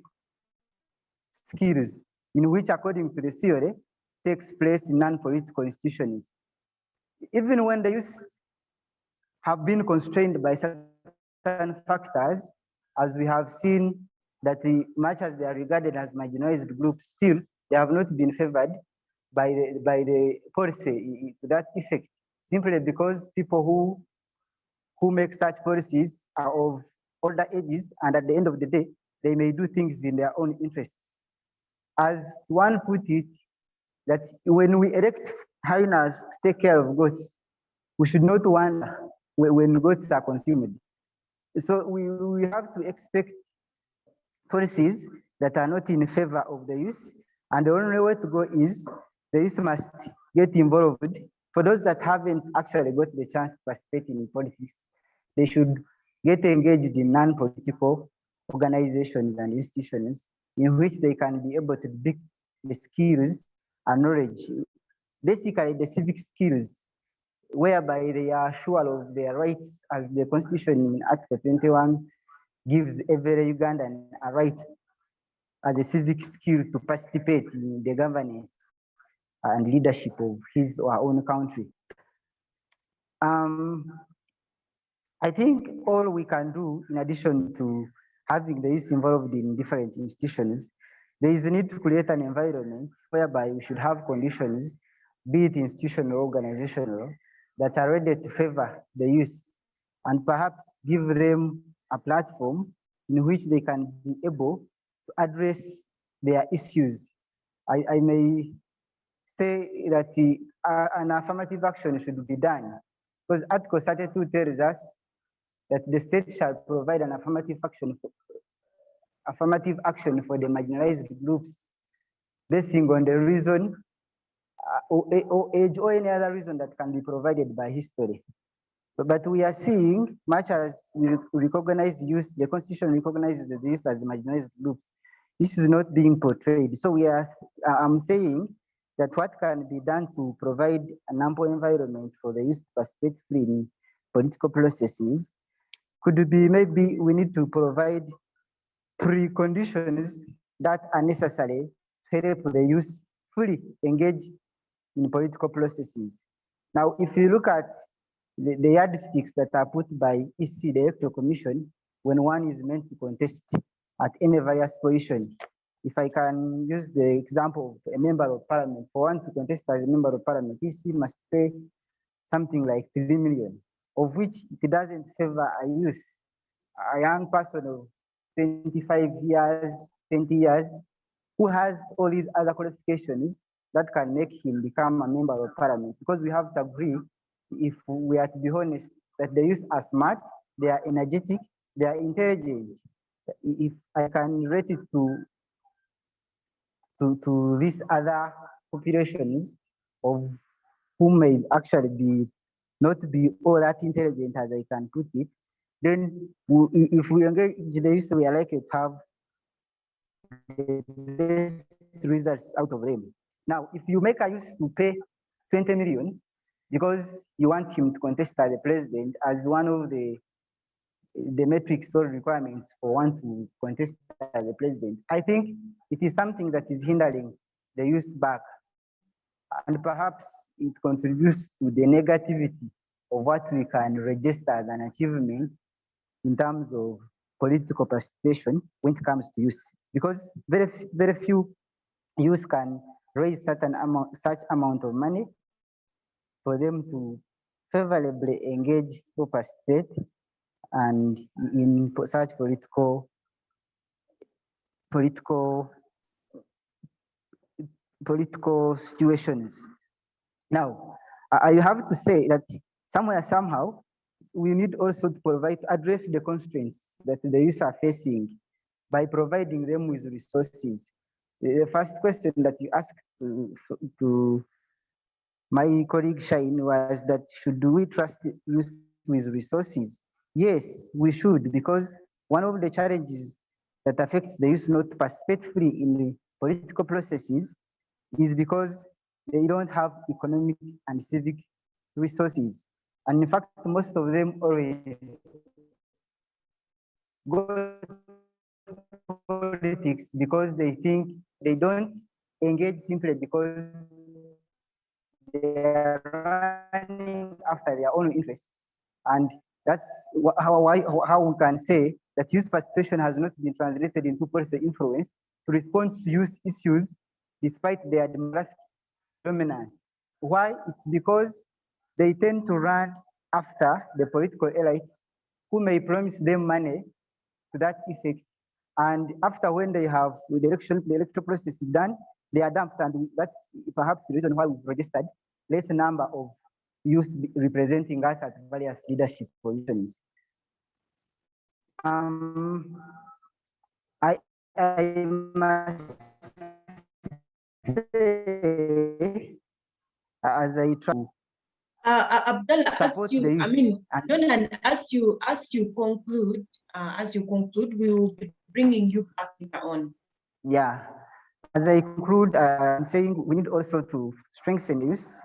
skills, in which, according to the theory, takes place in non-political institutions. Even when the youth have been constrained by certain factors, as we have seen that much as they are regarded as marginalized groups, still they have not been favored by the policy to that effect, simply because people who make such policies are of older ages, and at the end of the day, they may do things in their own interests. As one put it, that when we elect hyenas to take care of goats, we should not wonder when goats are consumed. So we have to expect policies that are not in favor of the youth, and the only way to go is the youth must get involved. For those that haven't actually got the chance to participate in politics, they should get engaged in non-political organizations and institutions in which they can be able to depict the skills and knowledge, basically the civic skills, whereby they are sure of their rights, as the Constitution in Article 21 gives every Ugandan a right as a civic skill to participate in the governance and leadership of his or her own country. I think all we can do, in addition to having the youth involved in different institutions, there is a need to create an environment whereby we should have conditions, be it institutional or organizational, that are ready to favor the youth, and perhaps give them a platform in which they can be able to address their issues. I may say that an affirmative action should be done, because Article 32 tells us that the state shall provide an affirmative action affirmative action for the marginalized groups, basing on the reason or age or any other reason that can be provided by history. But we are seeing, much as we recognize youth, the Constitution recognizes the youth as the marginalized groups. This is not being portrayed. So I'm saying that what can be done to provide an ample environment for the youth to participate freely in political processes could be, maybe we need to provide preconditions that are necessary to help the youth fully engage in political processes. Now, if you look at the yardsticks that are put by EC, the Electoral Commission, when one is meant to contest at any various position, if I can use the example of a member of parliament, for one to contest as a member of parliament, EC must pay something like 3 million, of which it doesn't favor a youth, a young person of 25 years, 20 years, who has all these other qualifications that can make him become a member of parliament. Because we have to agree, if we are to be honest, that the youth are smart, they are energetic, they are intelligent. If I can rate it to these other populations of who may actually be not be all that intelligent as I can put it, then if we engage the youth, we are likely to have the best results out of them. Now, if you make a youth to pay 20 million because you want him to contest as the president as one of the metrics or requirements for one to contest as the president, I think it is something that is hindering the youth back. And perhaps it contributes to the negativity of what we can register as an achievement in terms of political participation when it comes to youth. Because very few youth can raise such amount of money for them to favorably engage or participate and in such political situations. Now, I have to say that somehow, we need also to provide, address the constraints that the youth are facing by providing them with resources. The first question that you asked to my colleague Shine was that, should we trust youth with resources? Yes, we should, because one of the challenges that affects the youth not to participate fully in the political processes is because they don't have economic and civic resources. And in fact, most of them always go to politics because they think they don't engage simply because they are running after their own interests. And that's how we can say that youth participation has not been translated into policy influence to respond to youth issues despite their demographic dominance. Why? It's because they tend to run after the political elites who may promise them money to that effect. And after, when they have the electoral process is done, they are dumped. And that's perhaps the reason why we've registered less number of youth representing us at various leadership positions. I must say, as I try Adellah, Jonan, as you conclude, we will be bringing you back later on. Yeah, as I conclude, I'm saying we need also to strengthen youth,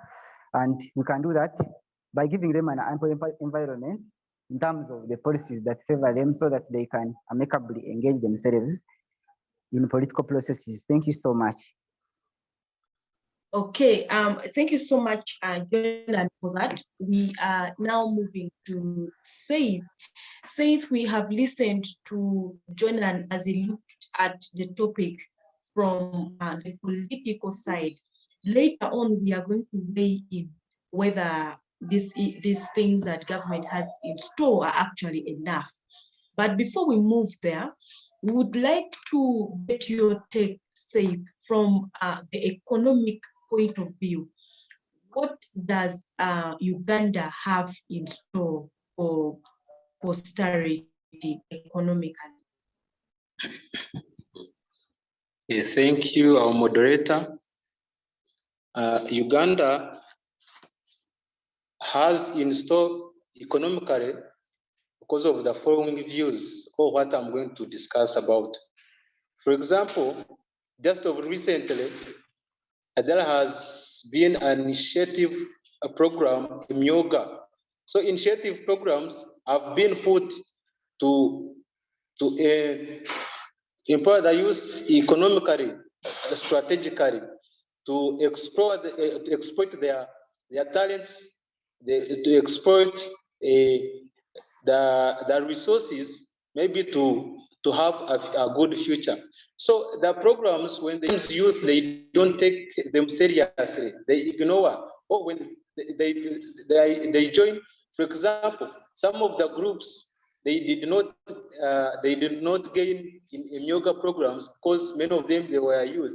and we can do that by giving them an ample environment in terms of the policies that favor them, so that they can amicably engage themselves in political processes. Thank you so much. Okay, thank you so much, Jonan, for that. We are now moving to Seith. Seith, we have listened to Jonan as he looked at the topic from the political side. Later on, we are going to weigh in whether these things that government has in store are actually enough. But before we move there, we would like to get your take, Seith, from the economic point of view. What does Uganda have in store for posterity economically? Thank you, our moderator. Uganda has in store economically because of the following views or what I'm going to discuss about. For example, just of recently, Adellah has been an initiative program in yoga. So initiative programs have been put to empower the youth economically, strategically, to exploit their talents, to exploit the resources, maybe to have a good future. So the programs, when they use youth, they don't take them seriously. They ignore. Or when they join, for example, some of the groups, they did not gain in yoga programs because many of them, they were youth.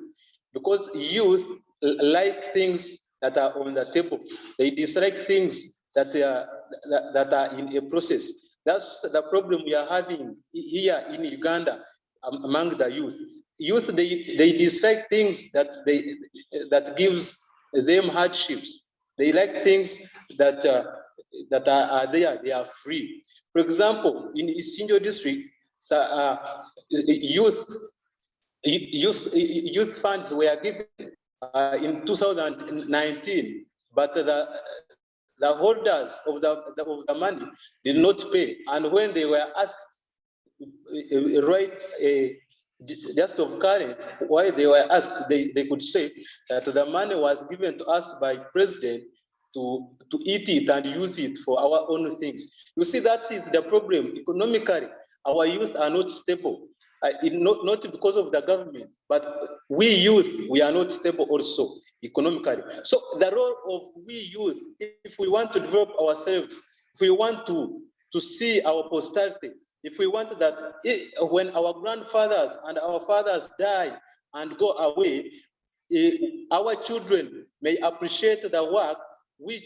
Because youth like things that are on the table. They dislike things that are in a process. That's the problem we are having here in Uganda among the youth. Youth, they dislike things that gives them hardships. They like things that are there, they are free. For example, in Isinjo district, youth funds were given in 2019, but the holders of the money did not pay. And when they were asked just of current, why they were asked, they could say that the money was given to us by president to eat it and use it for our own things. You see, that is the problem. Economically, our youth are not stable. Not because of the government, but we youth, we are not stable also economically. So the role of we youth, if we want to develop ourselves, if we want to see our posterity, if we want that when our grandfathers and our fathers die and go away, our children may appreciate the work we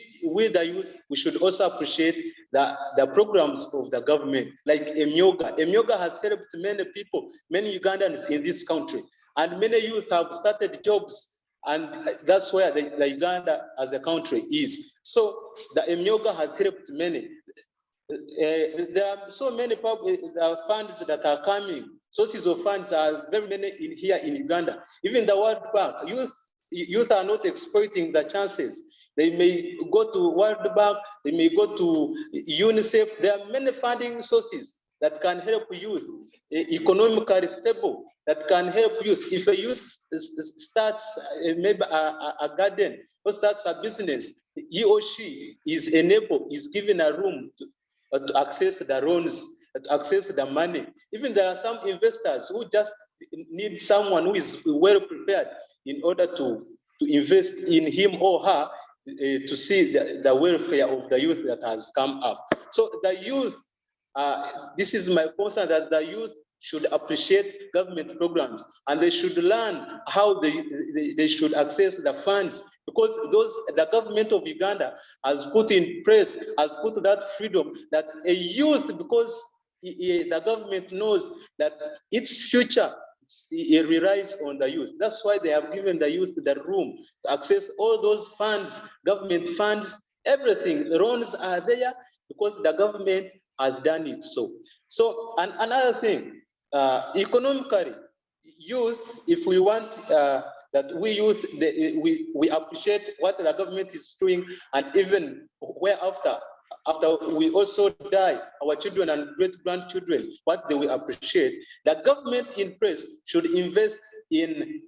the youth, we should also appreciate the programs of the government, like Emyoga. Emyoga has helped many people, many Ugandans in this country, and many youth have started jobs, and that's where the Uganda as a country is. So the Emyoga has helped many. There are so many funds that are coming. Sources of funds are very many here in Uganda. Even the World Bank, youth are not exploiting the chances. They may go to World Bank, they may go to UNICEF. There are many funding sources that can help youth economically stable, that can help youth. If a youth starts maybe a garden or starts a business, he or she is enabled, is given a room to access the loans, to access the money. Even there are some investors who just need someone who is well prepared in order to invest in him or her to see the welfare of the youth that has come up. So the youth, this is my concern, that the youth should appreciate government programs, and they should learn how they should access the funds, because the government of Uganda has put in place, has put that freedom that a youth, because the government knows that its future, it relies on the youth. That's why they have given the youth the room to access all those funds, government funds, everything. The loans are there because the government has done it so. So, and another thing, economically, youth, if we want that we youth, we appreciate what the government is doing, and even whereafter, after we also die, our children and great-grandchildren, what they will appreciate, the government in place should invest in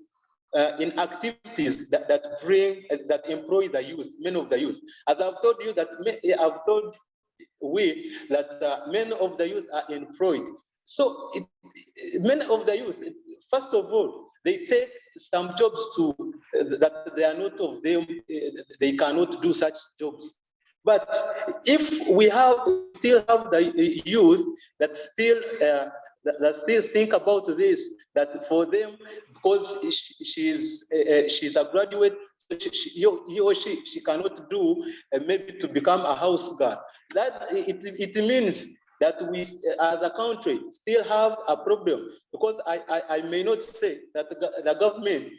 activities that employ the youth, many of the youth. As I've told you that many of the youth are employed. So many of the youth, first of all, they take some jobs that they are not of them, they cannot do such jobs. But if we still have the youth that still think about this, that for them, because she's a graduate, he or she cannot do maybe to become a house girl. That it means that we as a country still have a problem, because I may not say that the government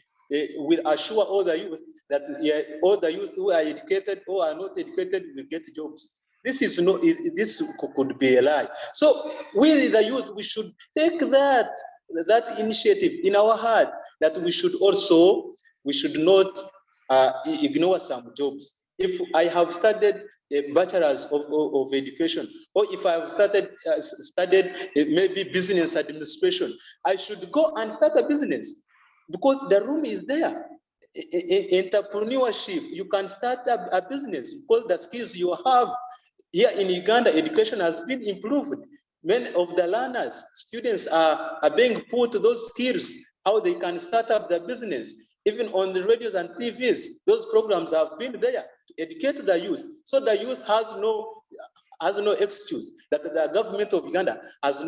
will assure all the youth that all the youth who are educated or are not educated will get jobs. This is no, this could be a lie. So we, the youth, we should take that initiative in our heart, that we should not ignore some jobs. If I have studied a bachelor's of education, or if I have studied maybe business administration, I should go and start a business, because the room is there. Entrepreneurship, you can start a business because the skills you have. Here in Uganda, education has been improved. Many of the learners, students are being put those skills, how they can start up their business. Even on the radios and TVs, those programs have been there to educate the youth. So the youth has no excuse that the government of Uganda has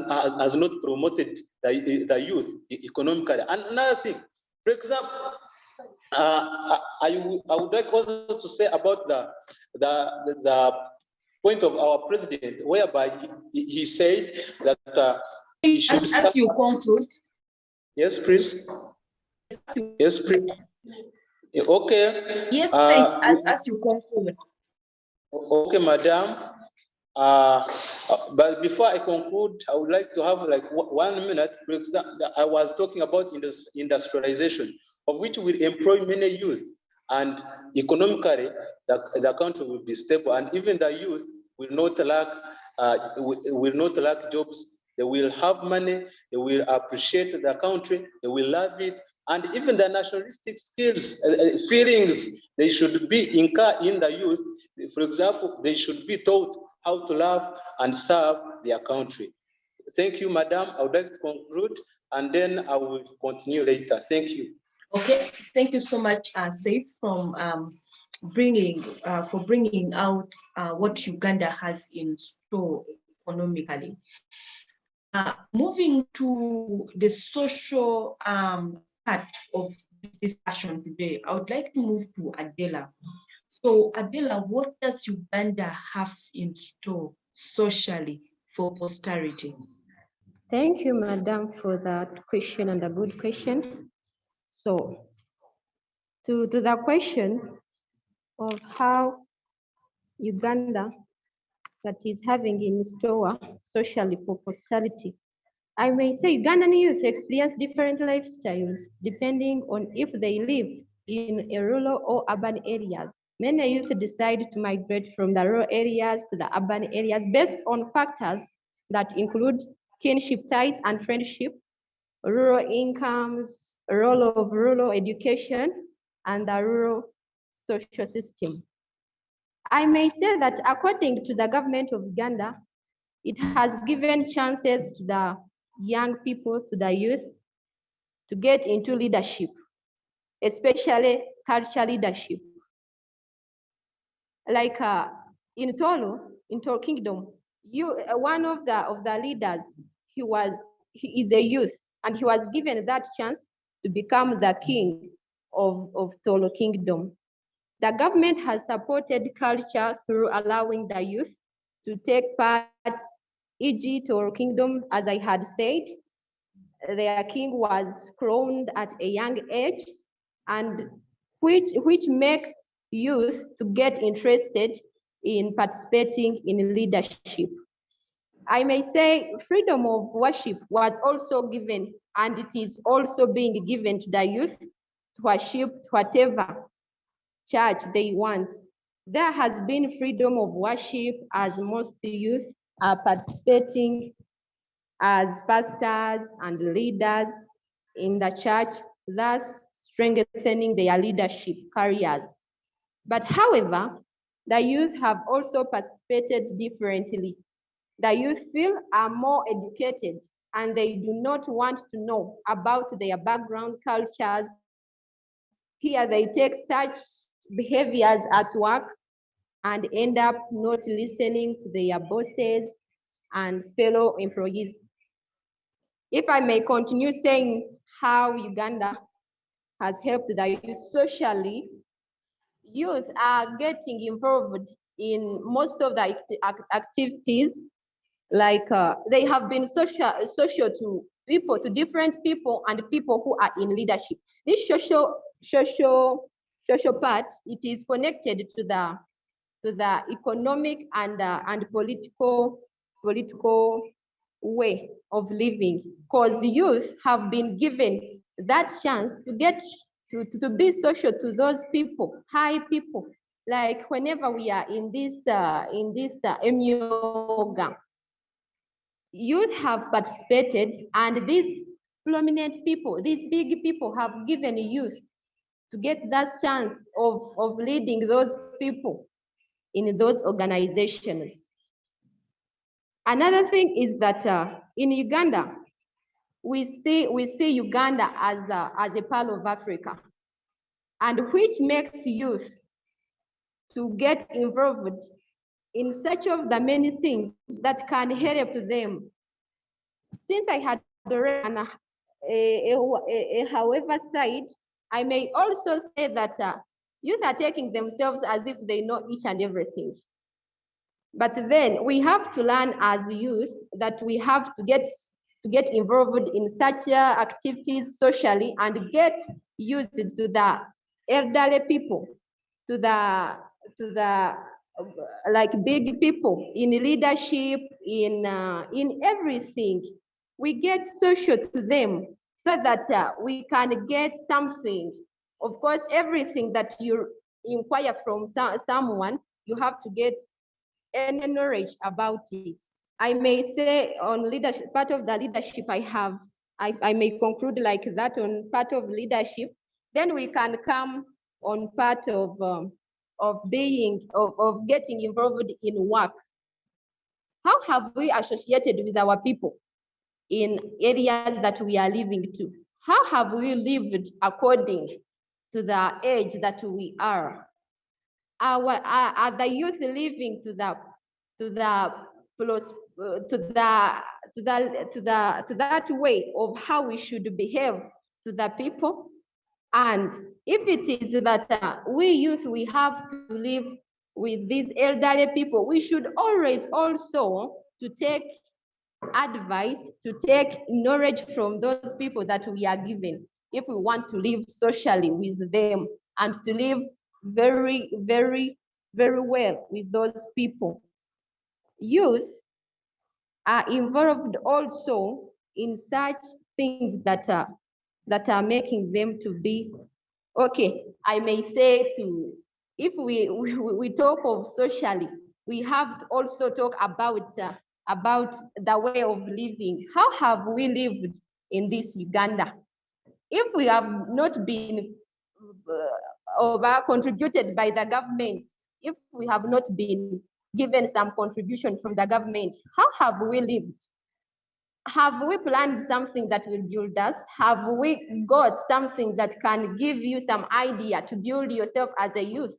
not promoted the youth economically. And another thing, for example, I would like also to say about the point of our president, whereby he said that he should as you conclude. Yes, please. Yes, please. Okay. Yes, as you conclude. Okay, madam. But before I conclude, I would like to have like 1 minute. For example, I was talking about industrialization, of which will employ many youth, and economically the country will be stable, and even the youth will not lack jobs. They will have money. They will appreciate the country. They will love it, and even the nationalistic skills, feelings, they should be incurred in the youth. For example, they should be taught how to love and serve their country. Thank you, madam. I would like to conclude, and then I will continue later. Thank you. Okay, thank you so much, Seith, from bringing out what Uganda has in store economically. Moving to the social part of this discussion today, I would like to move to Adellah. So, Adellah, what does Uganda have in store socially for posterity? Thank you, Madam, for that question, and a good question. So, to the question of how Uganda that is having in store socially for posterity, I may say Ugandan youth experience different lifestyles depending on if they live in a rural or urban areas. Many youth decide to migrate from the rural areas to the urban areas based on factors that include kinship ties and friendship, rural incomes, role of rural education, and the rural social system. I may say that according to the government of Uganda, it has given chances to the young people, to the youth, to get into leadership, especially cultural leadership. Like in Tolo Kingdom, one of the leaders, he is a youth, and he was given that chance to become the king of Tolo Kingdom. The government has supported culture through allowing the youth to take part, e.g. Tolo Kingdom, as I had said, their king was crowned at a young age, and which makes youth to get interested in participating in leadership. I may say freedom of worship was also given, and it is also being given to the youth to worship whatever church they want. There has been freedom of worship as most youth are participating as pastors and leaders in the church, thus strengthening their leadership careers. But however, the youth have also participated differently. The youth feel are more educated, and they do not want to know about their background cultures. Here they take such behaviors at work and end up not listening to their bosses and fellow employees. If I may continue saying how Uganda has helped the youth socially, youth are getting involved in most of the activities Like they have been social to people, to different people and people who are in leadership. This social part, it is connected to the economic and political way of living, because youth have been given that chance to get to be social to those people, high people. Like whenever we are in this Emyoga, youth have participated, and these prominent people, these big people have given youth to get that chance of leading those people in those organizations. Another thing is that in Uganda, we see Uganda as a part of Africa, and which makes youth to get involved in such of the many things that can help them. Since I had already however side, I may also say that youth are taking themselves as if they know each and everything. But then we have to learn as youth that we have to get involved in such activities socially and get used to the elderly people, to the like big people in leadership, in everything. We get social to them so that we can get something. Of course, everything that you inquire from someone, you have to get any knowledge about it. I may say on leadership, part of the leadership I have, I may conclude like that on part of leadership. Then we can come on part of getting involved in work. How have we associated with our people in areas that we are living to? How have we lived according to the age that we are? Are the youth living to that way of how we should behave to the people? And if it is that we youth, we have to live with these elderly people, we should always also to take advice, to take knowledge from those people that we are given, if we want to live socially with them and to live very, very, very well with those people. Youth are involved also in such things that are making them to be okay. I may say if we talk of socially, we have to also talk about the way of living. How have we lived in this Uganda? If we have not been contributed by the government, if we have not been given some contribution from the government, how have we lived? Have we planned something that will build us? Have we got something that can give you some idea to build yourself as a youth?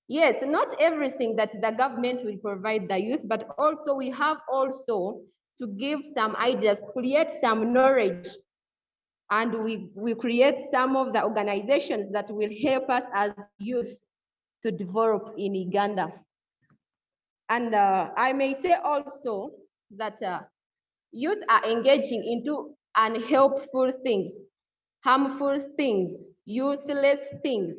Yes, not everything that the government will provide the youth, but also we have also to give some ideas, create some knowledge, and we create some of the organizations that will help us as youth to develop in Uganda. And I may say also that youth are engaging into unhelpful things, harmful things, useless things,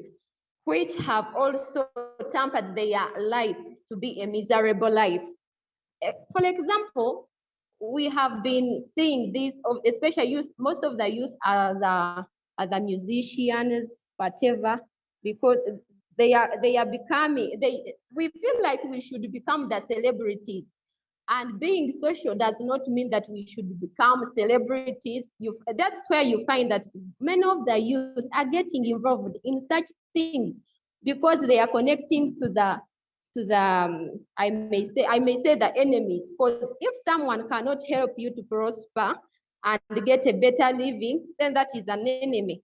which have also tempered their life to be a miserable life. For example, we have been seeing this, especially youth, most of the youth are the musicians, whatever, because they are becoming, we feel like we should become the celebrities. And being social does not mean that we should become celebrities. That's where you find that many of the youth are getting involved in such things because they are connecting to the I may say the enemies. Because if someone cannot help you to prosper and get a better living, then that is an enemy.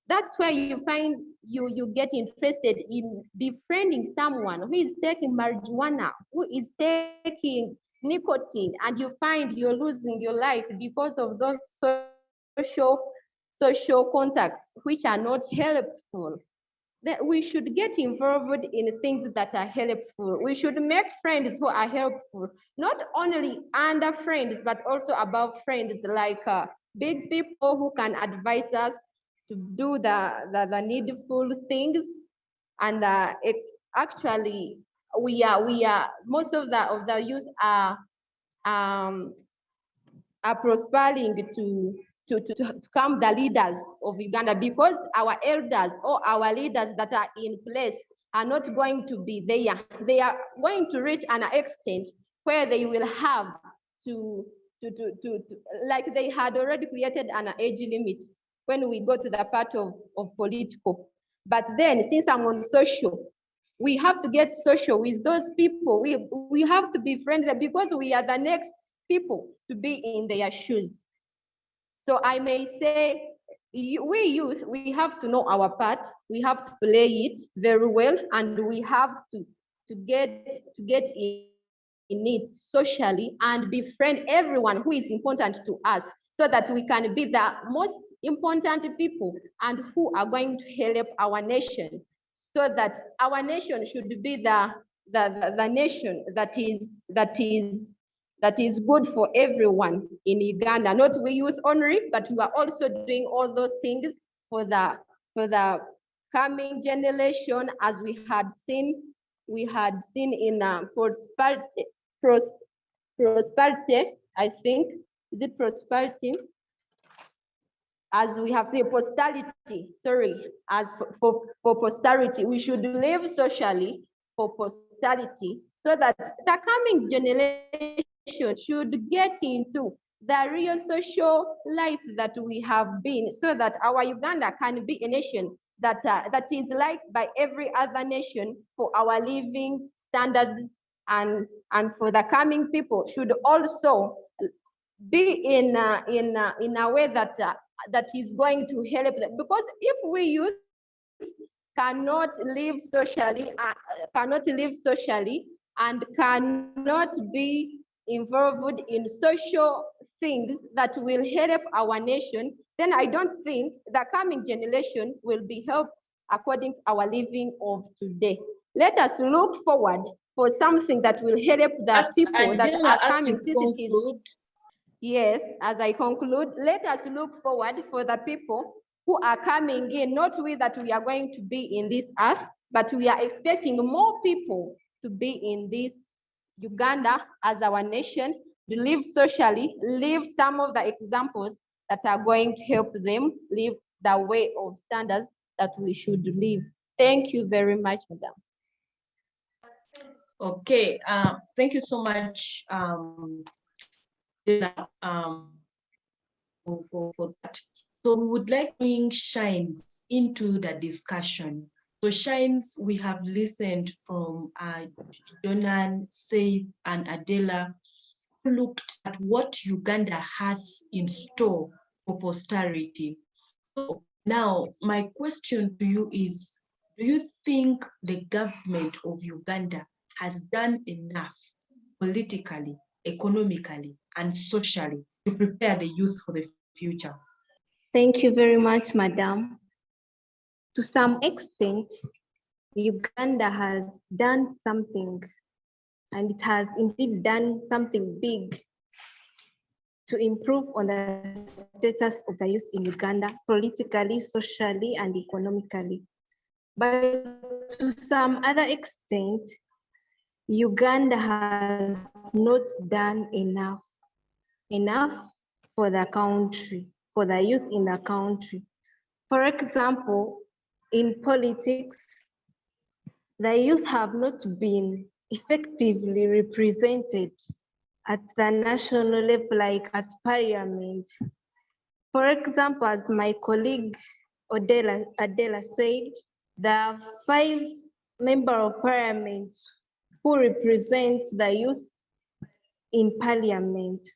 That's where you find you get interested in befriending someone who is taking marijuana, who is taking nicotine, and you find you're losing your life because of those social contacts which are not helpful. that we should get involved in things that are helpful. We should make friends who are helpful, not only under friends, but also above friends, like big people who can advise us to do the needful things. And actually, most of the youth are prospering to become the leaders of Uganda, because our elders or our leaders that are in place are not going to be there. They are going to reach an extent where they will have to like they had already created an age limit when we go to the part of political. But then, since I'm on social, we have to get social with those people. We have to be friendly, because we are the next people to be in their shoes. So I may say, we youth, we have to know our part. We have to play it very well, and we have to get in it socially and befriend everyone who is important to us, so that we can be the most important people and who are going to help our nation, so that our nation should be the nation that is good for everyone in Uganda, not we youth only, but we are also doing all those things for the coming generation, as we had seen in prosperity, I think. Is it prosperity? As we have seen posterity, sorry, as for posterity, we should live socially for posterity, so that the coming generation should get into the real social life that we have been, so that our Uganda can be a nation that is liked by every other nation for our living standards, and for the coming people should also be in a way that that is going to help them. Because if we youth cannot live socially and cannot be involved in social things that will help our nation, then I don't think the coming generation will be helped according to our living of today. Let us look forward for something that will help the people that are coming. Yes, as I conclude, let us look forward for the people who are coming in, not we that we are going to be in this earth, but we are expecting more people to be in this Uganda as our nation, to live socially, live some of the examples that are going to help them live the way of standards that we should live. Thank you very much, Madam. Okay, thank you so much, for that. So we would like to bring Shines into the discussion. So Shines, we have listened from Jonan, Seith, and Adellah, who looked at what Uganda has in store for posterity. So now my question to you is, do you think the government of Uganda has done enough politically, economically, and socially to prepare the youth for the future? Thank you very much, Madam. To some extent, Uganda has done something, and it has indeed done something big to improve on the status of the youth in Uganda, politically, socially, and economically. But to some other extent, Uganda has not done enough for the country, for the youth in the country. For example, in politics, the youth have not been effectively represented at the national level, like at parliament. For example, as my colleague Adellah said, there are 5 members of parliament who represent the youth in parliament.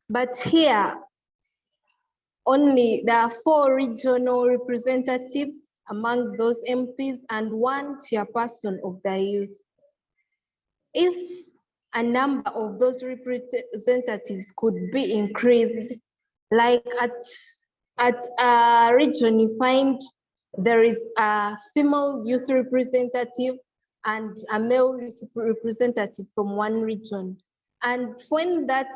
But here, there are 4 regional representatives among those MPs and 1 chairperson of the youth. If a number of those representatives could be increased, like at a region, you find there is a female youth representative and a male youth representative from one region. And when that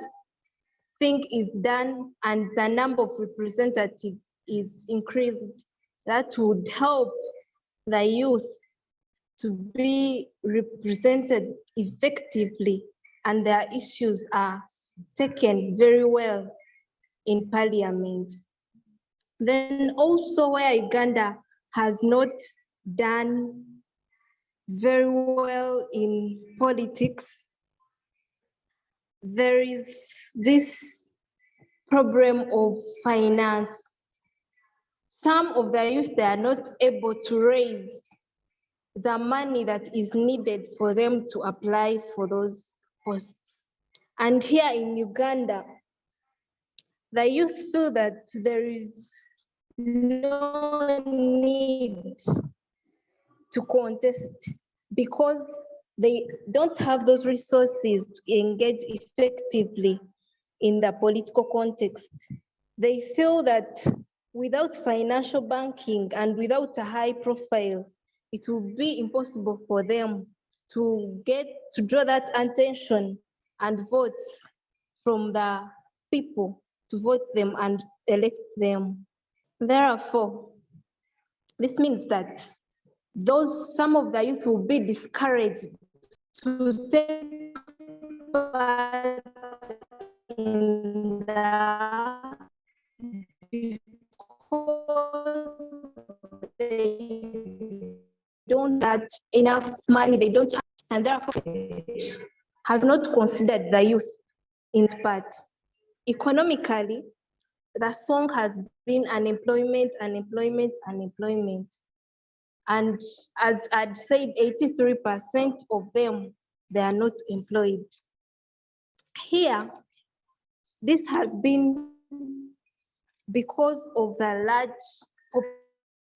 thing is done and the number of representatives is increased, that would help the youth to be represented effectively and their issues are taken very well in parliament. Then also where Uganda has not done very well in politics, there is this problem of finance. Some of the youth, they are not able to raise the money that is needed for them to apply for those posts. And here in Uganda, the youth feel that there is no need to contest because they don't have those resources to engage effectively in the political context. They feel that without financial banking and without a high profile, it will be impossible for them to draw that attention and votes from the people to vote them and elect them. Therefore, this means that some of the youth will be discouraged to take part in the because they don't have enough money, they don't have, and therefore has not considered the youth in part. Economically, the song has been unemployment. And as I'd said, 83% of them, they are not employed. Here, this has been because of the large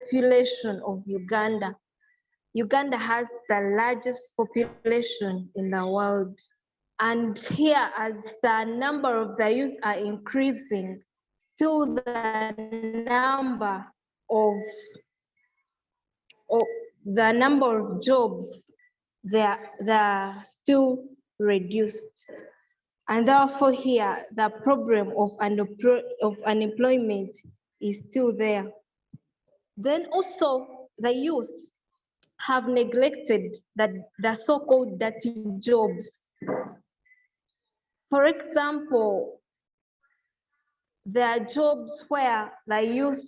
population of Uganda. Uganda has the largest population in the world. And here, as the number of the youth are increasing, still the number of jobs, they're still reduced. And therefore here, the problem of unemployment is still there. Then also the youth have neglected the so-called dirty jobs. For example, there are jobs where the youth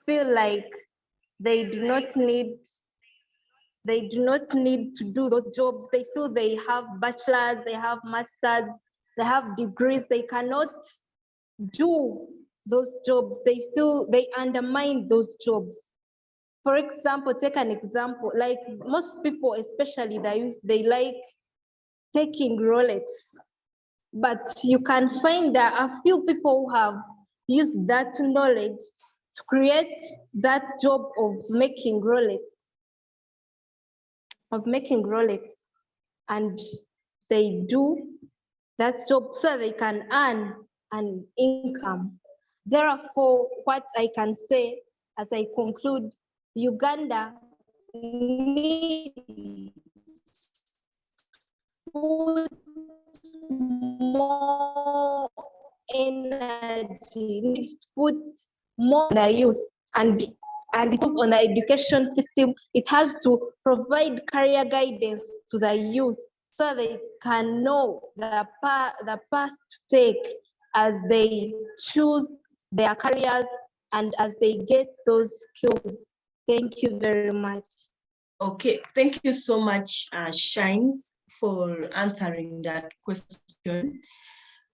feel like they do not need to do those jobs. They feel they have bachelors, they have masters, they have degrees, they cannot do those jobs. They feel they undermine those jobs. For example, take an example, like most people, especially the youth, they like taking Rolex. But you can find that a few people who have used that knowledge to create that job of making Rolex. And they do that job so they can earn an income. Therefore, what I can say as I conclude, Uganda needs to put more energy, needs to put more on the youth and on the education system. It has to provide career guidance to the youth so they can know the path to take as they choose their careers and as they get those skills. Thank you very much. Okay, thank you so much, Shines, for answering that question.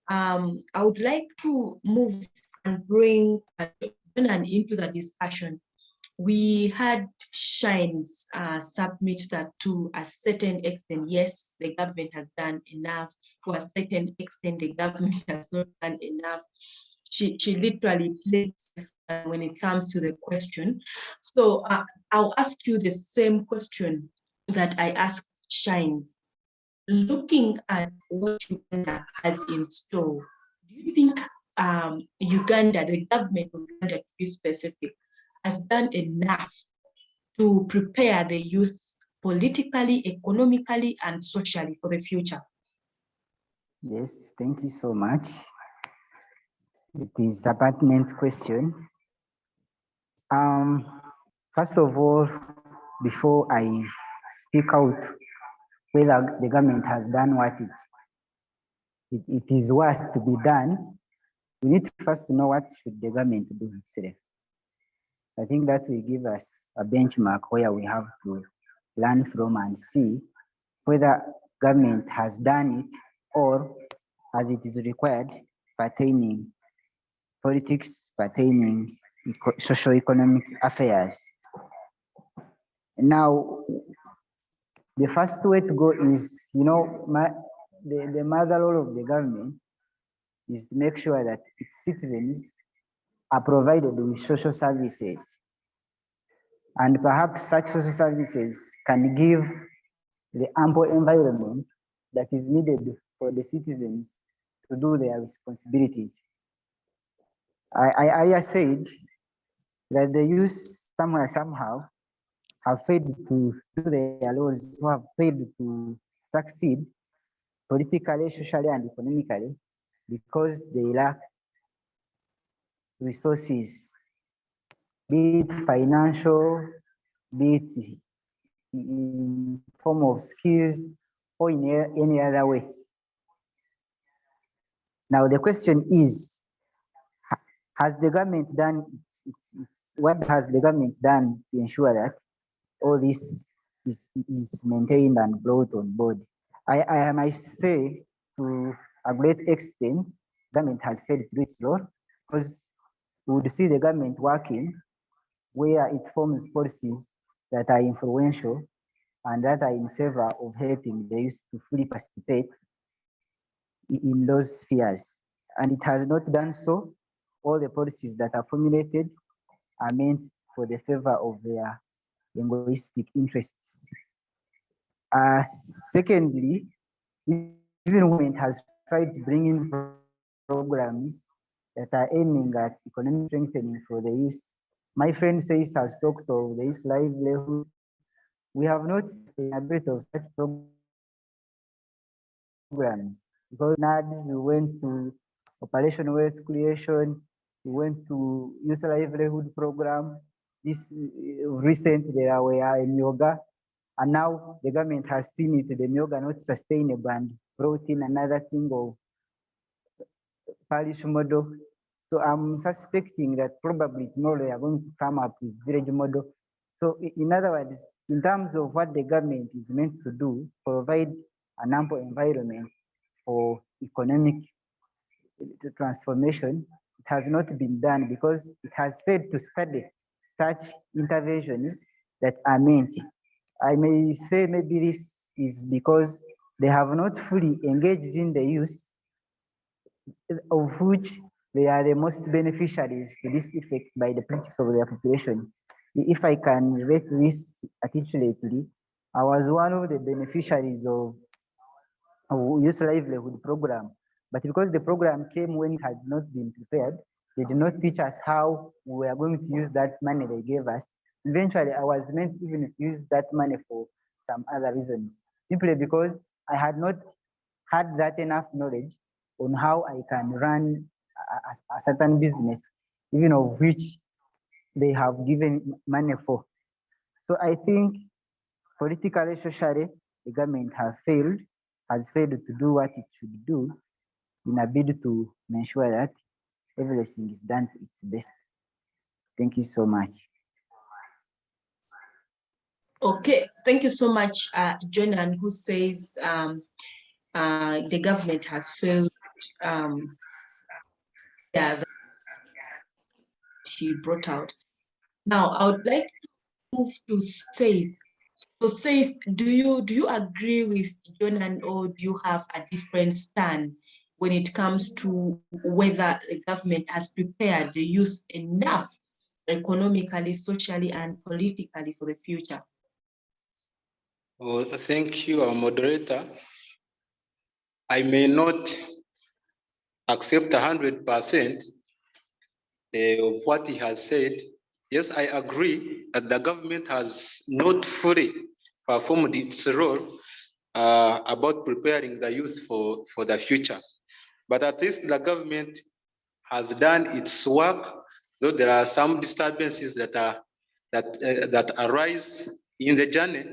I would like to move and bring Jonan into the discussion. We had Shines submit that to a certain extent, yes, the government has done enough. To a certain extent, the government has not done enough. She literally plays when it comes to the question. So I'll ask you the same question that I asked Shines. Looking at what Uganda has in store, do you think Uganda, the government of Uganda to be specific, has done enough to prepare the youth politically, economically, and socially for the future? Yes, thank you so much. It is a pertinent question. First of all, before I speak out whether the government has done what it is worth to be done, we need to first know what should the government do itself. I think that will give us a benchmark where we have to learn from and see whether government has done it or as it is required pertaining politics, pertaining socio-economic affairs. Now, the first way to go is, the mother role of the government is to make sure that its citizens are provided with social services. And perhaps such social services can give the ample environment that is needed for the citizens to do their responsibilities. I said that the youth somewhere, somehow, have failed to do their roles, who have failed to succeed politically, socially, and economically because they lack resources, be it financial, be it in form of skills or in any other way. Now the question is, has the government done what has the government done to ensure that all this is maintained and brought on board? I might say to a great extent, government has failed to do its role because we would see the government working where it forms policies that are influential and that are in favor of helping the youth to fully participate in those spheres. And it has not done so. All the policies that are formulated are meant for the favor of their linguistic interests. Secondly, even when it has tried to bring in programs that are aiming at economic strengthening for the youth, my friend Seith has talked of the youth livelihood. We have not seen a bit of such programs because NADS, we went to Operation Waste Creation, we went to youth livelihood program. This recent there were in yoga, and now the government has seen it, the yoga not sustainable and brought in another thing of parish model. So I'm suspecting that probably tomorrow they are going to come up with village model. So in other words, in terms of what the government is meant to do, provide an ample environment for economic transformation, it has not been done because it has failed to study such interventions that are meant. I may say maybe this is because they have not fully engaged in the use of which they are the most beneficiaries to this effect by the politics of their population. If I can rate this articulately, I was one of the beneficiaries of youth livelihood program, but because the program came when it had not been prepared, they did not teach us how we are going to use that money they gave us. Eventually, I was meant even to use that money for some other reasons, simply because I had not had that enough knowledge on how I can run a certain business, even of which they have given money for. So I think politically, socially, the government has failed to do what it should do in a bid to ensure that everything is done to its best. Thank you so much. Okay, thank you so much, Jonan, who says the government has failed. That he brought out. Now, I would like to move to Seith. So, Seith, do you agree with Jonan, or do you have a different stand when it comes to whether the government has prepared the youth enough economically, socially, and politically for the future? Oh, thank you, our moderator. I may not accept 100% of what he has said, yes, I agree that the government has not fully performed its role about preparing the youth for the future. But at least the government has done its work, though there are some disturbances that arise in the journey.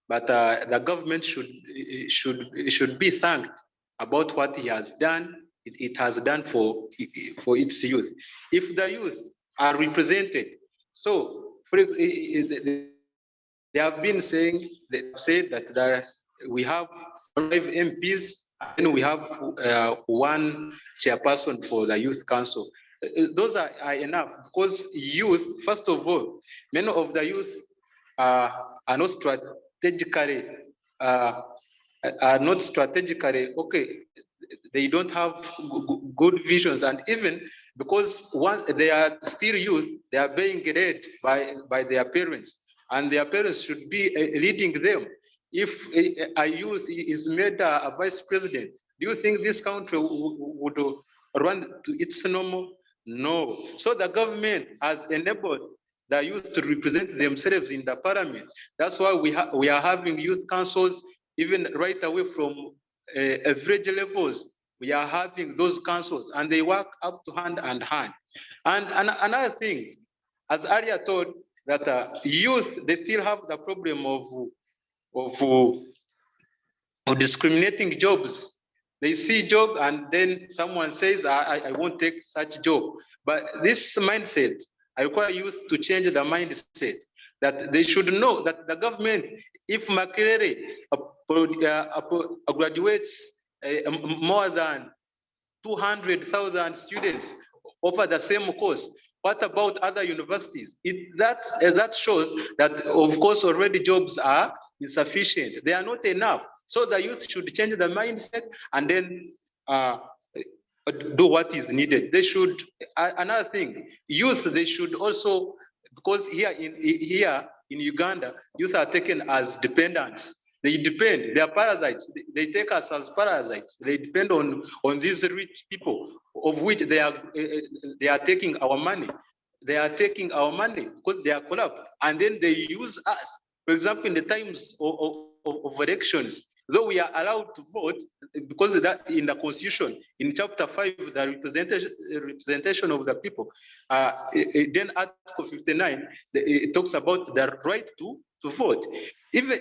But the government should be thanked about what he has done. It has done for its youth. If the youth are represented, so they have been saying, they have said that we have 5 MPs and we have one chairperson for the youth council. Those are enough, because youth, first of all, many of the youth are not strategically okay. They don't have good visions, and even because once they are still youth, they are being led by their parents, and their parents should be leading them. If a youth is made a vice president, do you think this country would run to its normal? No. So the government has enabled the youth to represent themselves in the parliament. That's why we are having youth councils, even right away from average levels. We are having those councils, and they work up to hand and hand. And another thing, as earlier told, that youth, they still have the problem of discriminating jobs. They see job and then someone says, I won't take such job. But this mindset, I require youth to change the mindset, that they should know that the government, if Makerere graduates more than 200,000 students offer the same course, what about other universities? That shows that, of course, already jobs are insufficient. They are not enough. So the youth should change the mindset and then do what is needed. They should, another thing, youth, they should also, because here in Uganda, youth are taken as dependents. They depend, they are parasites. They take us as parasites. They depend on these rich people, of which they are taking our money. They are taking our money because they are corrupt, and then they use us. For example, in the times of elections, though we are allowed to vote, because that in the Constitution, in Chapter 5, the representation of the people, then Article 59, it talks about the right to vote. Even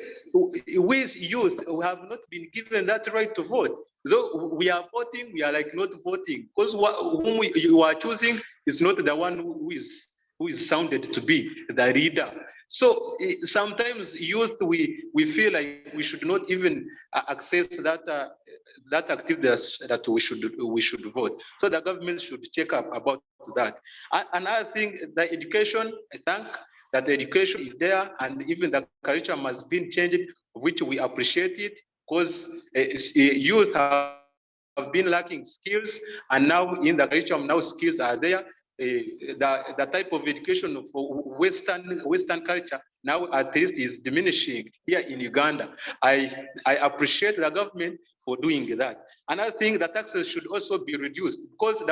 we youth, we have not been given that right to vote. Though we are voting, we are like not voting, because whom you are choosing is not the one who is sounded to be the leader. So sometimes youth, we feel like we should not even access that activity that we should vote. So the government should check up about that. Another thing, the education, I think that the education is there, and even the curriculum has been changed, which we appreciate it, because youth have been lacking skills, and now in the curriculum, now skills are there. The type of education for Western culture now at least is diminishing here in Uganda. I appreciate the government for doing that. Another thing, the taxes should also be reduced, because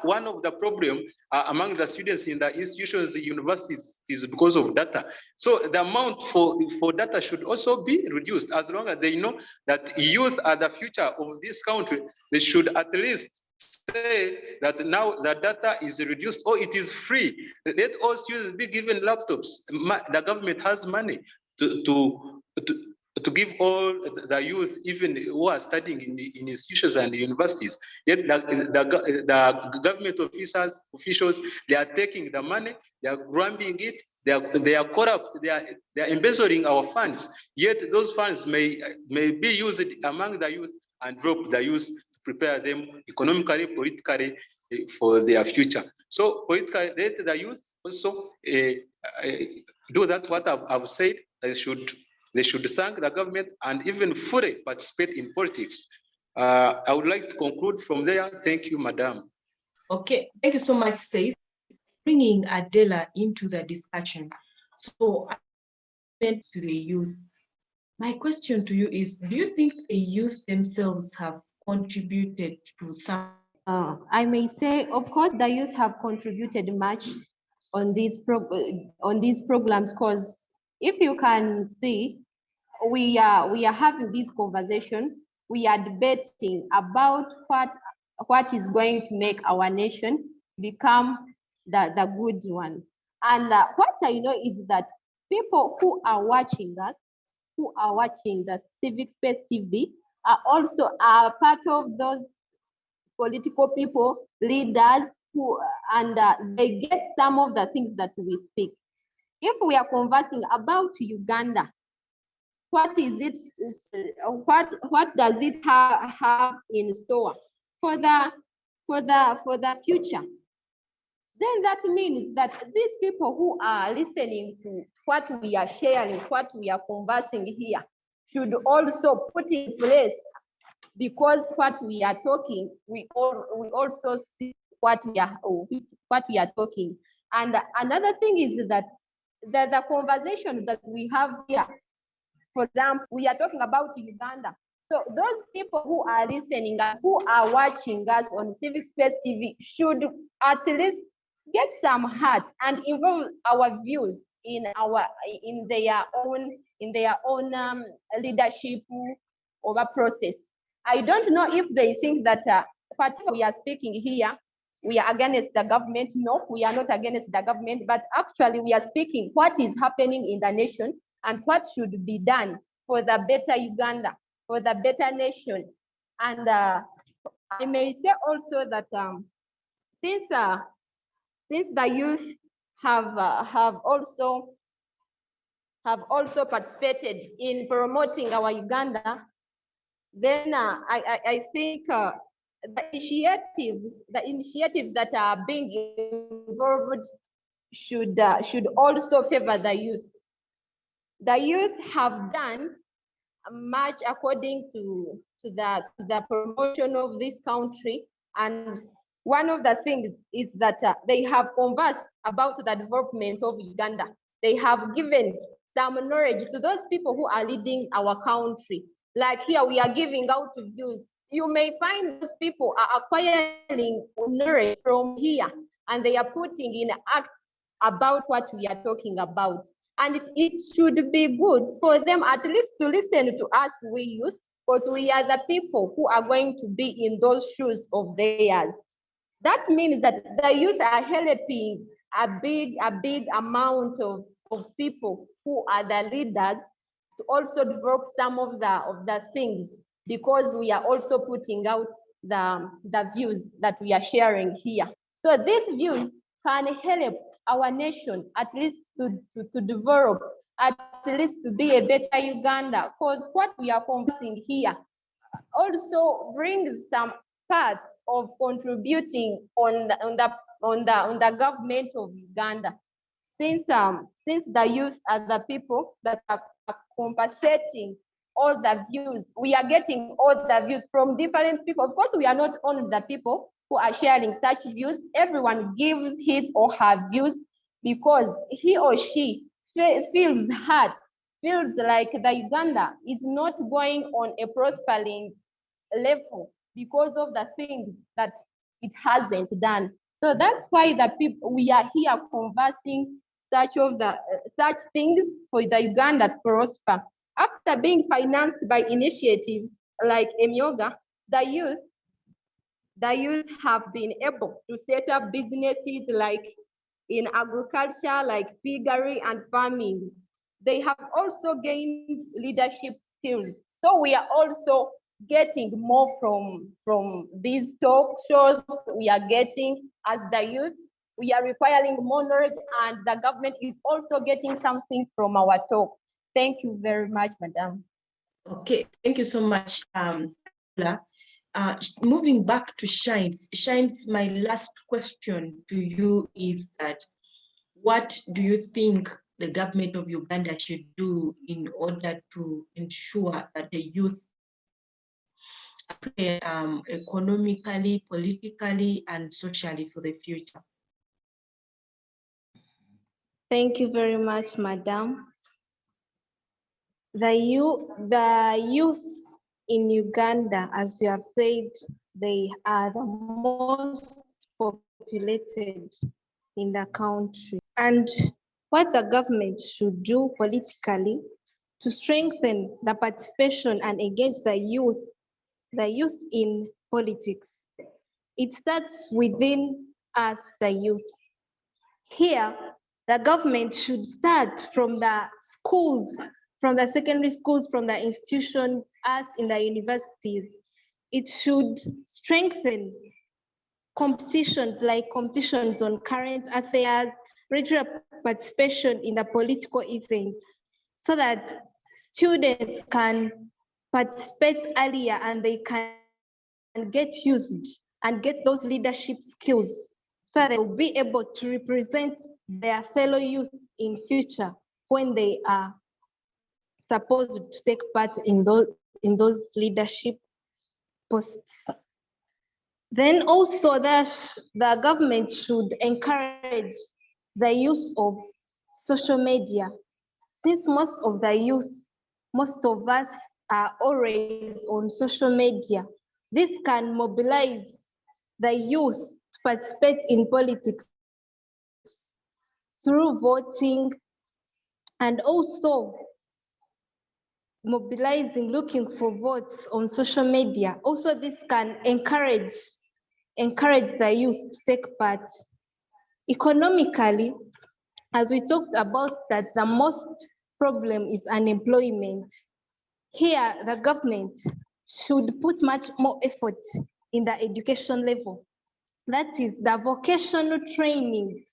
one of the problem among the students in the institutions, the universities, is because of data. So the amount for data should also be reduced. As long as they know that youth are the future of this country, they should at least say that now the data is reduced or it is free. Let all students be given laptops. The government has money to give all the youth, even who are studying in institutions and universities. Yet the government officials, they are taking the money, they are grabbing it, they are corrupt, they are embezzling our funds. Yet those funds may be used among the youth and drop the youth, prepare them economically, politically, for their future. So politically, let the youth also do that. What I've said, they should thank the government and even fully participate in politics. I would like to conclude from there. Thank you, Madam. Okay, thank you so much, Seith, bringing Adellah into the discussion. So I went to the youth. My question to you is, do you think the youth themselves have contributed to some? I may say, of course, the youth have contributed much on these programs, because if you can see, we are having this conversation. We are debating about what is going to make our nation become the good one. And what I know is that people who are watching us, who are watching the Civic Space TV, are also part of those political people, leaders, who and they get some of the things that we speak. If we are conversing about Uganda, what is it? What does it have in store for the future? Then that means that these people who are listening to what we are sharing, what we are conversing here, should also put in place, because what we are talking, we also see what we are talking. And another thing is that the conversation that we have here, for example, we are talking about Uganda. So those people who are listening and who are watching us on Civic Space TV should at least get some heart and involve our views in their own leadership of a process. I don't know if they think that whatever we are speaking here, we are against the government. No, we are not against the government, but actually we are speaking what is happening in the nation and what should be done for the better Uganda, for the better nation. And I may say also that since the youth have also participated in promoting our Uganda, then I think the initiatives that are being involved should also favor the youth. The youth have done much according to the promotion of this country, and one of the things is that they have conversed about the development of Uganda. They have given some knowledge to those people who are leading our country. Like here, we are giving out views. You may find those people are acquiring knowledge from here, and they are putting in act about what we are talking about. And it should be good for them at least to listen to us, we youth, because we are the people who are going to be in those shoes of theirs. That means that the youth are helping a big amount of people who are the leaders to also develop some of the things, because we are also putting out the views that we are sharing here. So these views can help our nation at least to develop, at least to be a better Uganda, because what we are conversing here also brings some part of contributing on the government of Uganda. Since the youth are the people that are compensating all the views, we are getting all the views from different people. Of course, we are not only the people who are sharing such views. Everyone gives his or her views because he or she feels hurt, feels like the Uganda is not going on a prospering level because of the things that it hasn't done. So that's why the people, we are here conversing such things for the Uganda to prosper. After being financed by initiatives like Emyoga, the youth have been able to set up businesses like in agriculture, like piggery and farming. They have also gained leadership skills. So we are also getting more from these talk shows we are getting as the youth. We are requiring more knowledge, and the government is also getting something from our talk. Thank you very much, Madam. Okay, thank you so much, moving back to Shines. Shines, my last question to you is that what do you think the government of Uganda should do in order to ensure that the youth are economically, politically, and socially for the future? Thank you very much, Madam. The youth in Uganda, as you have said, they are the most populated in the country. And what the government should do politically to strengthen the participation and engage the youth in politics. It starts within us, the youth. Here, the government should start from the schools, from the secondary schools, from the institutions, us in the universities. It should strengthen competitions like competitions on current affairs, regular participation in the political events, so that students can participate earlier and they can get used and get those leadership skills, so they will be able to represent their fellow youth in future when they are supposed to take part in those leadership posts. Then also the government should encourage the use of social media. Since most of the youth, most of us are always on social media, this can mobilize the youth to participate in politics through voting and also mobilizing, looking for votes on social media. Also, this can encourage the youth to take part. Economically, as we talked about, that the most problem is unemployment. Here, the government should put much more effort in the education level. That is, the vocational training,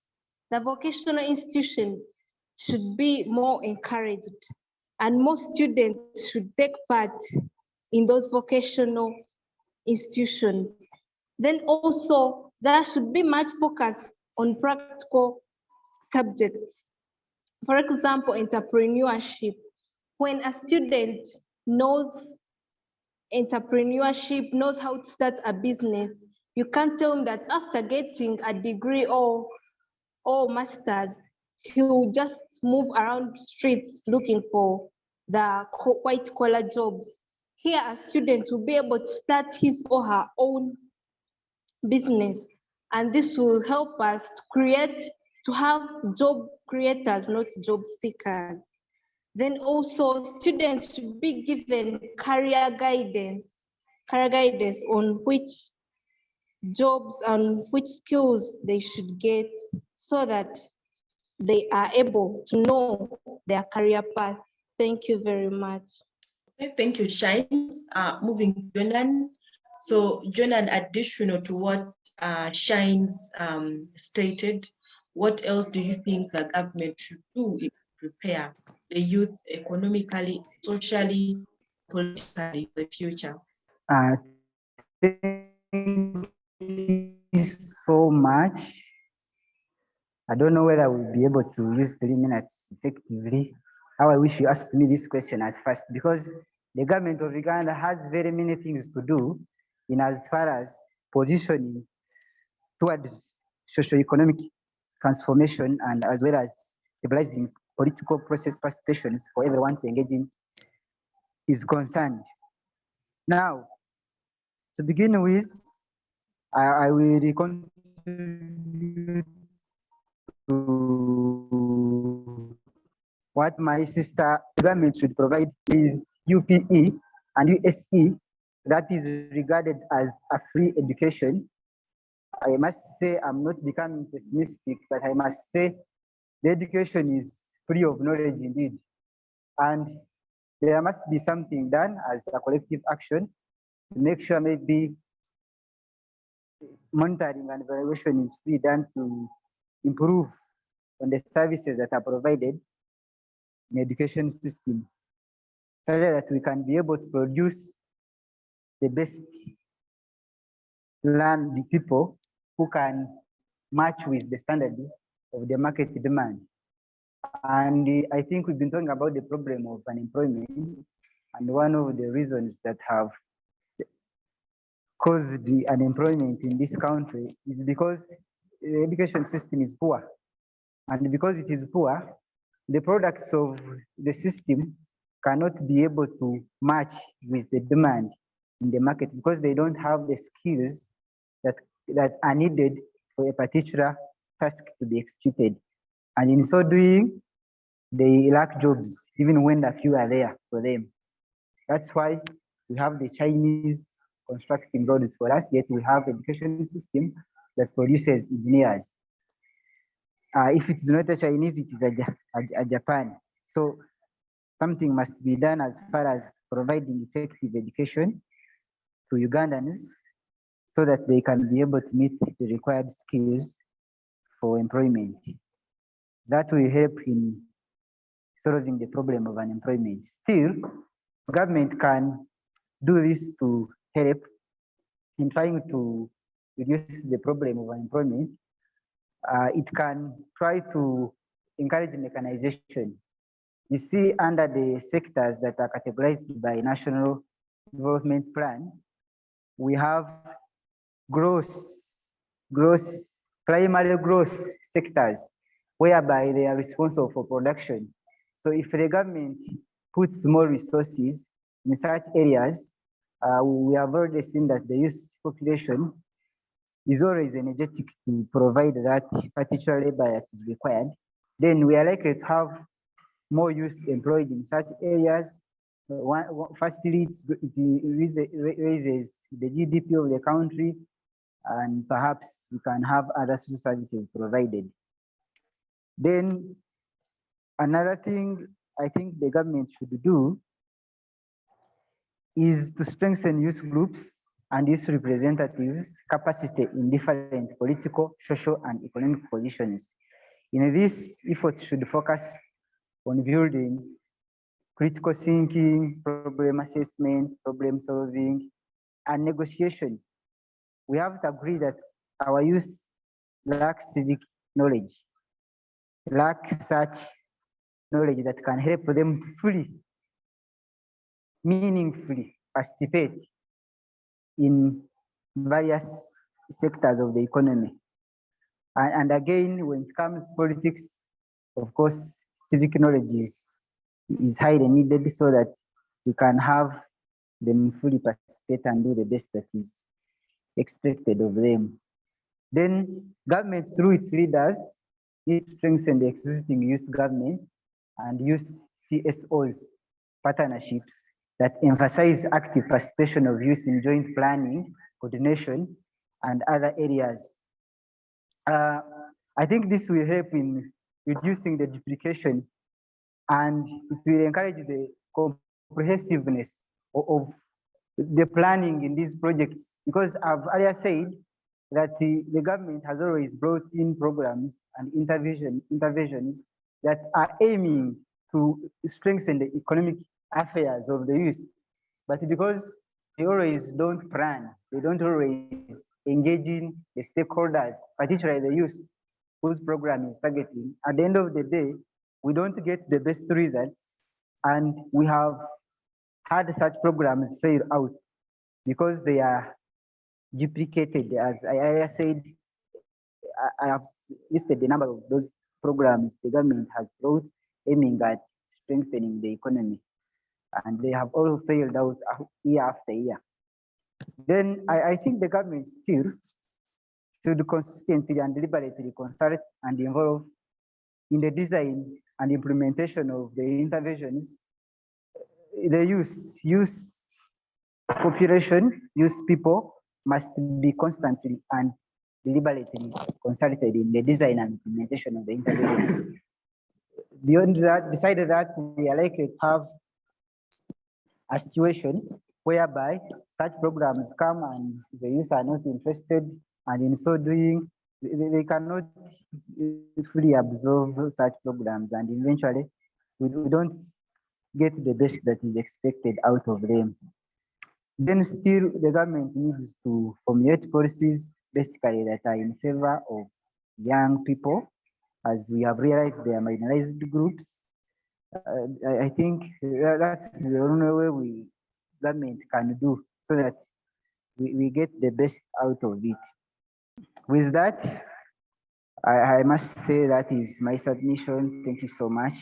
the vocational institutions should be more encouraged, and more students should take part in those vocational institutions. Then also, there should be much focus on practical subjects. For example, entrepreneurship. When a student knows entrepreneurship, knows how to start a business, you can't tell him that after getting a degree or master's, he will just move around streets looking for the white collar jobs. Here, a student will be able to start his or her own business, and this will help us to have job creators, not job seekers. Then also, students should be given career guidance on which jobs and which skills they should get, so that they are able to know their career path. Thank you very much. Okay, thank you, Shines. Moving to Jonan. So Jonan, additional to what Shines stated, what else do you think the government should do to prepare the youth economically, socially, politically for the future? Thank you so much. I don't know whether we'll be able to use 3 minutes effectively. How I wish you asked me this question at first, because the government of Uganda has very many things to do in as far as positioning towards socio-economic transformation, and as well as stabilizing political process participations for everyone to engage in is concerned. Now, to begin with, I will contribute to what my sister government should provide is UPE and USE, that is regarded as a free education. I must say I'm not becoming pessimistic, but I must say the education is free of knowledge indeed. And there must be something done as a collective action to make sure maybe monitoring and evaluation is free, done to improve on the services that are provided in the education system, so that we can be able to produce the best learned people who can match with the standards of the market demand. And I think we've been talking about the problem of unemployment, and one of the reasons that have caused the unemployment in this country is because the education system is poor. And because it is poor, the products of the system cannot be able to match with the demand in the market, because they don't have the skills that are needed for a particular task to be executed. And in so doing, they lack jobs, even when the few are there for them. That's why we have the Chinese constructing roads for us, yet we have education system that produces engineers. If it's not a Chinese, it is a Japan. So something must be done as far as providing effective education to Ugandans so that they can be able to meet the required skills for employment. That will help in solving the problem of unemployment. Still, government can do this to help in trying to reduce the problem of unemployment. It can try to encourage mechanization. You see, under the sectors that are categorized by National Development Plan, we have primary gross sectors, whereby they are responsible for production. So if the government puts more resources in such areas, we have already seen that the youth population is always energetic to provide that particular labor that is required. Then we are likely to have more youth employed in such areas. Firstly, it raises the GDP of the country, and perhaps we can have other social services provided. Then another thing I think the government should do is to strengthen youth groups and youth representatives' capacity in different political, social, and economic positions. In this, effort should focus on building critical thinking, problem assessment, problem solving, and negotiation. We have to agree that our youth lack civic knowledge, lack such knowledge that can help them to fully, meaningfully participate in various sectors of the economy. And again, when it comes to politics, of course, civic knowledge is highly needed so that we can have them fully participate and do the best that is expected of them. Then government, through its leaders, needs to strengthen the existing youth government and youth CSOs partnerships that emphasize active participation of youth in joint planning, coordination, and other areas. I think this will help in reducing the duplication, and it will encourage the comprehensiveness of the planning in these projects, because I've earlier said that the government has always brought in programs and interventions that are aiming to strengthen the economic affairs of the youth. But because they always don't plan, they don't always engage in the stakeholders, particularly the youth whose program is targeting, at the end of the day, we don't get the best results, and we have had such programs fail out because they are duplicated. As I said, I have listed the number of those programs the government has brought aiming at strengthening the economy, and they have all failed out year after year. Then I think the government still should consistently and deliberately consult and involve in the design and implementation of the interventions. The youth population, youth people must be constantly and deliberately consulted in the design and implementation of the interventions. Beyond that, besides that, we are likely to have a situation whereby such programs come and the youth are not interested, and in so doing, they cannot fully absorb such programs, and eventually we don't get the best that is expected out of them. Then still the government needs to formulate policies basically that are in favor of young people, as we have realized they are marginalized groups. I think that's the only way government can do so that we get the best out of it. With that, I must say that is my submission. Thank you so much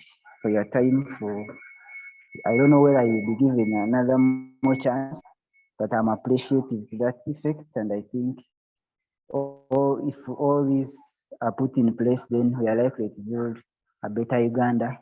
for your time. I don't know whether you'll be given another more chance, but I'm appreciative to that effect. And I think if all these are put in place, then we are likely to build a better Uganda